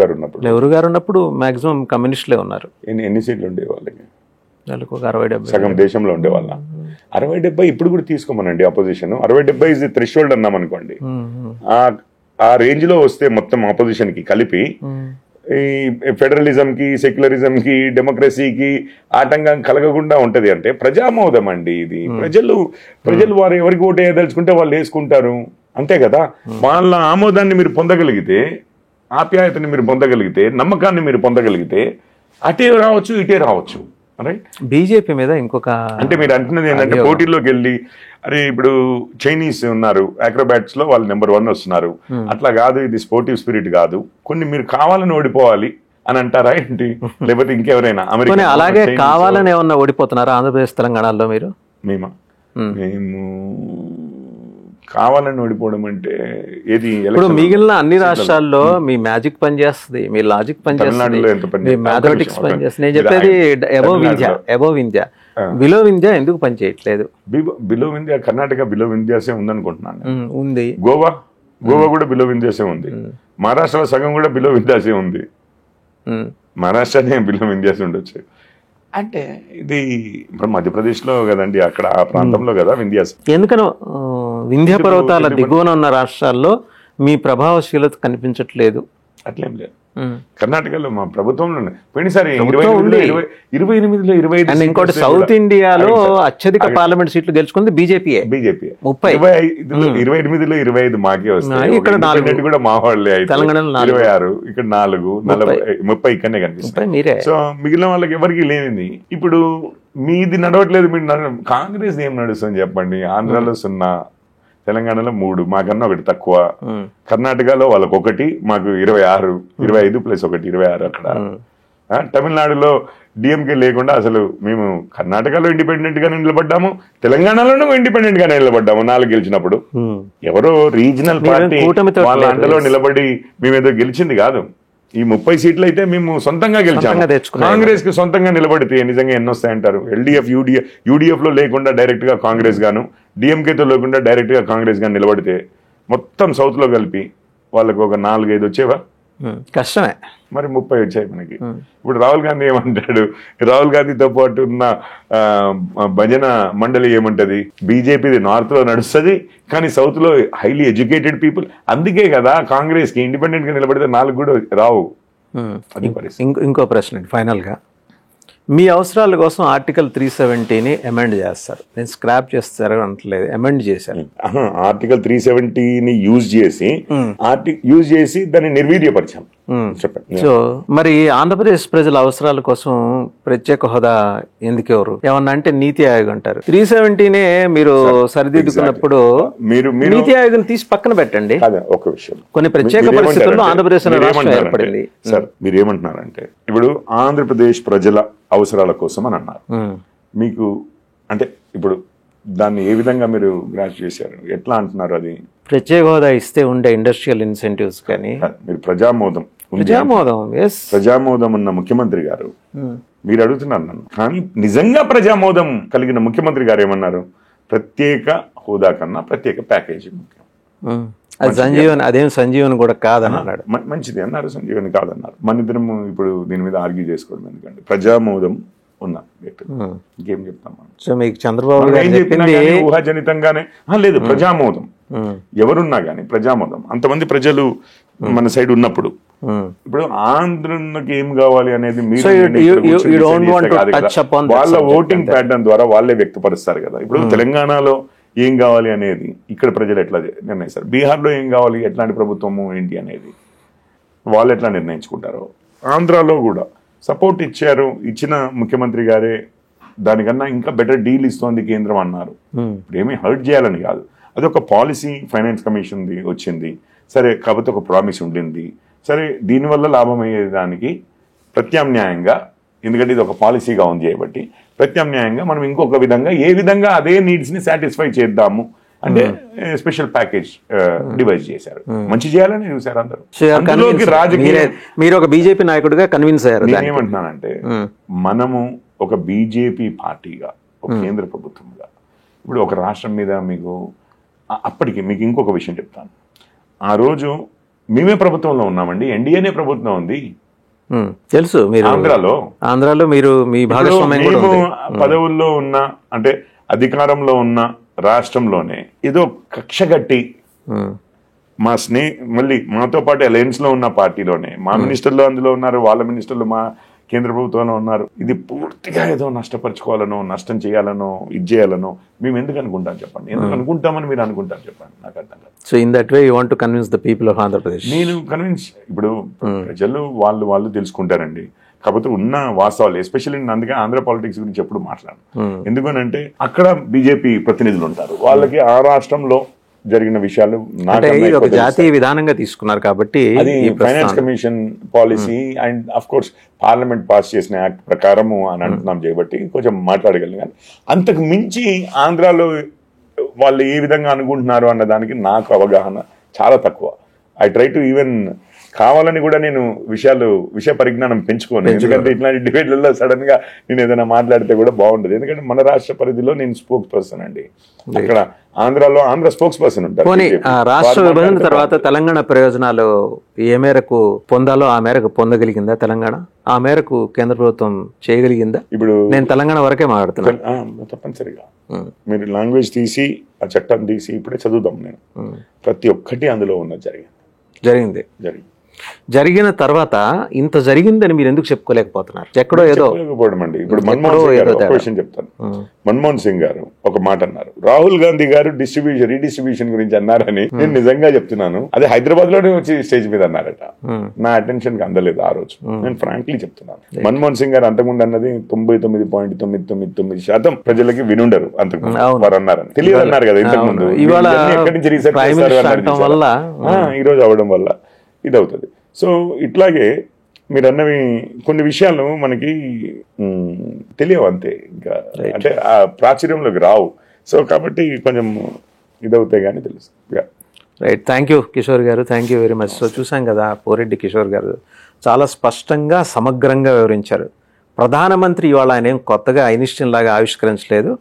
గారు ఉన్నప్పుడు మాక్సిమం కమ్యూనిస్టులే ఉన్నారు. ఎన్ని సీట్లు ఉండే వాళ్ళకి? వాళ్ళకి ఒక 60-70 సగం దేశంలో ఉండే వాళ్ళ 60-70 ఇప్పుడు కూడా తీసుకోమనండి. ఆపోజిషన్ 60-70 ఇస్ ది థ్రెషోల్డ్ అన్నాం అనుకోండి. ఆ రేంజ్ లో వస్తే మొత్తం ఆపోజిషన్ కి కలిపి ఈ ఫెడరలిజం కి, సెక్యులరిజం కి, డెమోక్రసీకి ఆటంకం కలగకుండా ఉంటది అంటే ప్రజామోదం అండి ఇది. ప్రజలు వారు ఎవరికి ఓటు వేయదలుచుకుంటే వాళ్ళు వేసుకుంటారు, అంతే కదా. వాళ్ళ ఆమోదాన్ని మీరు పొందగలిగితే, ఆప్యాయతని మీరు పొందగలిగితే, నమ్మకాన్ని మీరు పొందగలిగితే అటే రావచ్చు ఇటే రావచ్చు. రైట్. బీజేపీ మీద ఇంకొక అంటే మీరు అంటున్నది ఏంటంటే పోటీల్లోకి వెళ్ళి అరే ఇప్పుడు చైనీస్ ఉన్నారు అక్రోబాట్స్ లో వాళ్ళు నెంబర్ 1 వస్తున్నారు, అట్లా కాదు, ఇది స్పోర్టివ్ స్పిరిట్ కాదు, కొన్ని మీరు కావాలని ఓడిపోవాలి అని అంటారా ఏంటి? లేకపోతే ఇంకెవరైనా అమెరికా అలాగే కావాలని ఏమన్నా ఓడిపోతున్నారా ఆంధ్రప్రదేశ్ తెలంగాణలో మీరు? మేము కావాలని ఓడిపోవడం అంటే ఏది? ఇప్పుడు మిగిలిన అన్ని రాష్ట్రాల్లో మీ మ్యాజిక్ పనిచేస్తుంది, మీ లాజిక్ పనిచేస్తుంది, మీ మ్యాథమెటిక్స్ పనిచేస్తుంది. నేను చెప్పేది అబోవ్ ఇండియా, బిలో ఇండియా ఎందుకు పనిచేయట్లేదు? బిలో ఇండియా కర్ణాటక బిలో ఇండియాసే ఉందనుకుంటున్నాను. ఉంది. గోవా కూడా బిలో ఇండియాసే ఉంది. మహారాష్ట్రలో సగం కూడా బిలో ఇండియాసే ఉంది. మహారాష్ట్రనే బిలో ఇండియాసే ఉండొచ్చు. అంటే ఇది ఇప్పుడు మధ్యప్రదేశ్లో కదండి, అక్కడ ఆ ప్రాంతంలో కదా వింధ్యాస్. ఎందుకనో వింధ్య పర్వతాల దిగువన ఉన్న రాష్ట్రాల్లో మీ ప్రభావశీలత కనిపించట్లేదు. అట్లేం లేదు. కర్ణాటకలో మా ప్రభుత్వంలో పోయినసారి 28లో 25. అండ్ ఇంకోటి సౌత్ ఇండియాలో అత్యధిక పార్లమెంట్ సీట్లు గెలుచుకుంది బీజేపీ. 28లో 25 మాకే వస్తాయి. ఇక్కడ 4 కూడా మా వాళ్ళే. తెలంగాణలో 26, ఇక్కడ 4, 30 ఇక్కడనే కనిపిస్తాయి. సో మిగిలిన వాళ్ళకి ఎవరికి లేనిది. ఇప్పుడు మీది నడవట్లేదు, మీరు కాంగ్రెస్ ఏం నడుస్తుంది చెప్పండి? ఆంధ్రాలో 0, తెలంగాణలో 3, మాకన్నా 1 తక్కువ. కర్ణాటకలో వాళ్ళకి 1, మాకు 26, 25 + 1 26 అక్కడ. తమిళనాడులో డిఎంకే లేకుండా అసలు మేము కర్ణాటకలో ఇండిపెండెంట్ గా నిలబడ్డాము, తెలంగాణలోనూ ఇండిపెండెంట్ గా నిలబడ్డాము 4 గెలిచినప్పుడు. ఎవరో రీజనల్ పార్టీ వాళ్ళ అండలో నిలబడి మేమేదో గెలిచింది కాదు. ఈ 30 సీట్లు అయితే మేము సొంతంగా గెలిచాము. కాంగ్రెస్ కి సొంతంగా నిలబడితే నిజంగా ఎన్ని వస్తాయంటారు? ఎల్డీఎఫ్ యూడీఎఫ్ లో లేకుండా డైరెక్ట్ గా కాంగ్రెస్ గాను, డిఎంకేతో లేకుండా డైరెక్ట్ గా కాంగ్రెస్ గాను నిలబడితే మొత్తం సౌత్ లో కలిపి వాళ్ళకి ఒక 4-5 వచ్చేవా? కష్టమే. మరి 30 వచ్చాయి మనకి. ఇప్పుడు రాహుల్ గాంధీ ఏమంటాడు? రాహుల్ గాంధీతో పాటు ఉన్న భజన మండలి ఏమంటది? బీజేపీది నార్త్ లో నడుస్తుంది కానీ సౌత్ లో హైలీ ఎడ్యుకేటెడ్ పీపుల్. అందుకే కదా కాంగ్రెస్ కి ఇండిపెండెంట్ గా నిలబడితే 4 కూడా రావు. ఇంకో ప్రశ్న ఫైనల్ గా, మీ అవసరాల కోసం ఆర్టికల్ 370ని అమెండ్ చేస్తారు. నేను స్క్రాప్ చేస్తారు అంటలేదు, అమెండ్ చేశారు. ఆర్టికల్ 370ని యూజ్ చేసి దాన్ని నిర్వీర్యపరిచాం. చెప్పండి. సో మరి ఆంధ్రప్రదేశ్ ప్రజల అవసరాల కోసం ప్రత్యేక హోదా ఎందుకు ఎవరు ఏమన్నా అంటే నీతి ఆయోగ్ అంటారు. 370నే మీరు సరిదిద్దుకున్నప్పుడు నీతి ఆయోగ్ తీసి పక్కన పెట్టండి. ఒక విషయం, కొన్ని ప్రత్యేక పరిస్థితుల్లో ఆంధ్రప్రదేశ్ రాష్ట్రం ఏర్పడింది. సార్ మీరు ఏమంటున్నారంటే ఇప్పుడు ఆంధ్రప్రదేశ్ ప్రజల అవసరాల కోసం అని అన్నారు. మీకు అంటే ఇప్పుడు దాన్ని ఏ విధంగా మీరు గ్రాస్ చేశారు? ఎట్లా అంటున్నారు? అది ప్రత్యేక హోదా ఇస్తే ఉండే ఇండస్ట్రియల్ ఇన్సెంటివ్స్ కానీ మీరు ప్రజామోదం ఉన్న ముఖ్యమంత్రి గారు మీరు అడుగుతున్నారు నన్ను. కానీ నిజంగా ప్రజామోదం కలిగిన ముఖ్యమంత్రి గారు ఏమన్నారు? ప్రత్యేక హోదా కన్నా ప్రత్యేక ప్యాకేజీ ముఖ్యం. సంజీవన్ అదేం సంజీవన్ కూడా కాదని అన్నాడు. మంచిది అన్నారు, సంజీవన్ కాదన్నారు. మన ఇద్దరం ఇప్పుడు దీని మీద ఆర్గ్యూ చేసుకోవడం ఎందుకంటే ప్రజామోదం ఉన్నా ఇంకేం చెప్తాం మనం. సో మీకు చంద్రబాబు గారు చెప్పింది ఊహాజనితంగానే లేదు. ప్రజామోదం ఎవరున్నా గానీ ప్రజామోదం, అంతమంది ప్రజలు మన సైడ్ ఉన్నప్పుడు ఇప్పుడు ఆంధ్రకి ఏం కావాలి అనేది వాళ్ళ ఓటింగ్ ప్యాటర్న్ ద్వారా వాళ్ళే వ్యక్తపరుస్తారు కదా. ఇప్పుడు తెలంగాణలో ఏం కావాలి అనేది ఇక్కడ ప్రజలు ఎట్లా నిర్ణయిస్తారు, బీహార్లో ఏం కావాలి, ఎట్లాంటి ప్రభుత్వము ఏంటి అనేది వాళ్ళు ఎట్లా నిర్ణయించుకుంటారో, ఆంధ్రాలో కూడా సపోర్ట్ ఇచ్చారు. ఇచ్చిన ముఖ్యమంత్రి గారే దానికన్నా ఇంకా బెటర్ డీల్ ఇస్తోంది కేంద్రం అన్నారు. ఇప్పుడు ఏమీ హర్ట్ చేయాలని కాదు, అదొక పాలసీ ఫైనాన్స్ కమిషన్ది వచ్చింది, సరే కాకపోతే ఒక ప్రామిస్ ఉండింది, సరే దీనివల్ల లాభం అయ్యేదానికి ప్రత్యామ్నాయంగా, ఎందుకంటే ఇది ఒక పాలసీగా ఉంది చేయబట్టి ప్రత్యామ్నాయంగా మనం ఇంకొక విధంగా ఏ విధంగా అదే నీడ్స్ని సాటిస్ఫై చేద్దాము అంటే స్పెషల్ ప్యాకేజ్ డివైజ్ చేశారు. మంచి చేయాలని చూసారు అందరూ. అందులోకి రాజకీయ మీరు ఒక బీజేపీ నాయకుడిగా కన్విన్స్ అయ్యారు. నేనేమంటున్నానంటే మనము ఒక బీజేపీ పార్టీగా, ఒక కేంద్ర ప్రభుత్వంగా, ఇప్పుడు ఒక రాష్ట్రం మీద మీకు అప్పటికి మీకు ఇంకొక విషయం చెప్తాను. ఆ రోజు మేమే ప్రభుత్వంలో ఉన్నామండి, ఎన్డీఏనే ప్రభుత్వం ఉంది తెలుసు. మీరు ఆంధ్రాలో మీరు మీ భాగస్వామ్యం కూడా ఉంది. పదవుల్లో ఉన్న అంటే అధికారంలో ఉన్న రాష్ట్రంలోనే ఏదో కక్ష కట్టి మా మళ్ళీ మాతో పాటు అలయన్స్ లో ఉన్న పార్టీలోనే మా మినిస్టర్లు అందులో ఉన్నారు, వాళ్ళ మినిస్టర్లు మా కేంద్ర ప్రభుత్వంలో ఉన్నారు. ఇది పూర్తిగా ఏదో నష్టపరచుకోవాలనో, నష్టం చేయాలనో, ఇది చేయాలనో మేము ఎందుకు అనుకుంటాం చెప్పండి? ఎందుకు అనుకుంటామని మీరు అనుకుంటారు చెప్పండి? నాకు అర్థం కాదు. So in that way you want to convince the people of Andhra Pradesh. నేను కన్విన్స్, ఇప్పుడు ప్రజలు వాళ్ళు తెలుసుకుంటారండి. కాకపోతే ఉన్న వాస్తవాలు, ఎస్పెషల్లీ నేను అందుకే ఆంధ్ర పాలిటిక్స్ గురించి ఎప్పుడు మాట్లాడను. ఎందుకనంటే అక్కడ బీజేపీ ప్రతినిధులు ఉంటారు, వాళ్ళకి ఆ రాష్ట్రంలో జరిగిన విషయాలు ఒక జాతీయ విధానంగా తీసుకున్నారు కాబట్టి అది finance commission policy and of course parliament pass చేసిన యాక్ట్ ప్రకారము అని అంటున్నాం చేయబట్టి కొంచెం మాట్లాడగలను. కానీ అంతకు మించి ఆంధ్రాలో వాళ్ళు ఏ విధంగా అనుకుంటున్నారు అన్న దానికి నాకు అవగాహన చాలా తక్కువ. ఐ ట్రై టు ఈవెన్ కావాలని కూడా నేను విషయ పరిజ్ఞానం పెంచుకోను. ఎందుకంటే ఇట్లాంటి డిబేట్లలో సడన్ గా నేను ఏదైనా మాట్లాడితే కూడా బాగుండదు. ఎందుకంటే మన రాష్ట్ర పరిధిలో నేను స్పోక్స్ పర్సన్ అండి. అక్కడ ఆంధ్రాలో ఆంధ్ర స్పోక్స్ పర్సన్ ఉంటారు. రాష్ట్ర విభజన తర్వాత తెలంగాణ ప్రయోజనాలు ఏ మేరకు పొందాలో ఆ మేరకు పొందగలిగిందా తెలంగాణ? ఆ మేరకు కేంద్ర ప్రభుత్వం చేయగలిగిందా? ఇప్పుడు నేను తెలంగాణ వరకే మాట్లాడుతున్నాను. తప్పనిసరిగా మీరు లాంగ్వేజ్ తీసి ఆ చట్టం తీసి ఇప్పుడే చదువుదాం. నేను ప్రతి ఒక్కటి అందులో ఉన్నది జరిగింది. జరిగిన తర్వాత ఇంత జరిగిందని మీరు ఎందుకు చెప్పుకోలేకపోతున్నారు? ఎక్కడో ఏదో అండి. ఇప్పుడు మన్మోహన్ సింగ్ గారు ఒక మాట అన్నారు, రాహుల్ గాంధీ గారు రీడిస్ట్రిబ్యూషన్ గురించి అన్నారని. నేను నిజంగా చెప్తున్నాను, అది హైదరాబాద్ లోనే వచ్చి స్టేజ్ మీద అన్నారట. నా అటెన్షన్ కి అందలేదు ఆ రోజు. నేను ఫ్రాంక్లీ చెప్తున్నాను, మన్మోహన్ సింగ్ గారు అంతకుముందు అన్నది 99.999% ప్రజలకి వినుండరు. అంతకుముందు వారు అన్నారని తెలియదు అన్నారు కదా ఇంతకుముందు. ఎక్కడి నుంచి రీసెర్చ్ చేస్తారు ఈ రోజు అవడం వల్ల ఇది అవుతుంది. సో ఇట్లాగే మీరు అన్నవి కొన్ని విషయాలు మనకి తెలియవు అంతే, ఇంకా అంటే ఆ ప్రాచుర్యంలోకి రావు. సో కాబట్టి కొంచెం ఇదవుతాయి కానీ తెలుసు. రైట్, థ్యాంక్ యూ కిషోర్ గారు, thank you very much. So చూసాం కదా, పోరెడ్డి కిషోర్ గారు చాలా స్పష్టంగా సమగ్రంగా వివరించారు. ప్రధానమంత్రి ఇవాళ ఆయన ఏం కొత్తగా ఐన్స్టీన్ లాగా ఆవిష్కరించలేదు.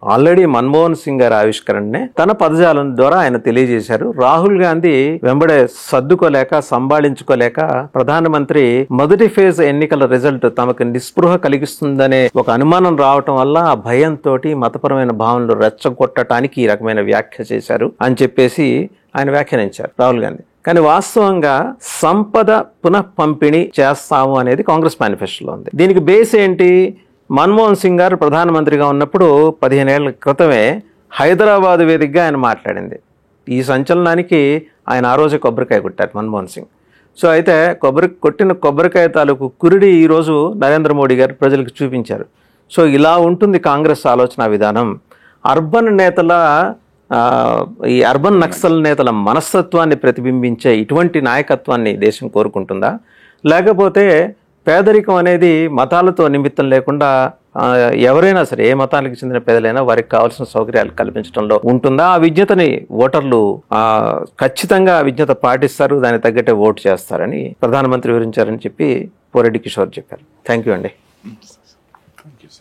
ఆల్రెడీ మన్మోహన్ సింగ్ గారి ఆవిష్కరణనే తన పదజాలం ద్వారా ఆయన తెలియజేశారు. రాహుల్ గాంధీ వెంబడే సర్దుకోలేక సంభాళించుకోలేక ప్రధానమంత్రి మొదటి ఫేజ్ ఎన్నికల రిజల్ట్ తమకు నిస్పృహ కలిగిస్తుందనే ఒక అనుమానం రావటం వల్ల ఆ భయంతో మతపరమైన భావనలు రెచ్చగొట్టడానికి ఈ రకమైన వ్యాఖ్య చేశారు అని చెప్పేసి ఆయన వ్యాఖ్యానించారు రాహుల్ గాంధీ. కానీ వాస్తవంగా సంపద పునః పంపిణీ చేస్తాము అనేది కాంగ్రెస్ మేనిఫెస్టోలో ఉంది. దీనికి బేస్ ఏంటి? మన్మోహన్ సింగ్ గారు ప్రధానమంత్రిగా ఉన్నప్పుడు 15 ఏళ్ల క్రితమే హైదరాబాద్ వేదికగా ఆయన మాట్లాడింది. ఈ సంచలనానికి ఆయన ఆ రోజు కొబ్బరికాయ కొట్టారు మన్మోహన్ సింగ్. సో అయితే కొట్టిన కొబ్బరికాయ తాలూకు కురిడి ఈరోజు నరేంద్ర మోడీ గారు ప్రజలకు చూపించారు. సో ఇలా ఉంటుంది కాంగ్రెస్ ఆలోచన విధానం. ఈ అర్బన్ నక్సల్ నేతల మనస్తత్వాన్ని ప్రతిబింబించే ఇటువంటి నాయకత్వాన్ని దేశం కోరుకుంటుందా? లేకపోతే పేదరికం అనేది మతాలతో నిమిత్తం లేకుండా ఎవరైనా సరే, ఏ మతానికి చెందిన పేదలైనా వారికి కావాల్సిన సౌకర్యాలు కల్పించడంలో ఉంటుందా? ఆ విజ్ఞతని ఓటర్లు ఖచ్చితంగా విజ్ఞత పాటిస్తారు, దానికి తగ్గట్టే ఓటు చేస్తారని ప్రధానమంత్రి వివరించారని చెప్పి పోరెడ్డి కిషోర్ చెప్పారు. థ్యాంక్ యూ అండి.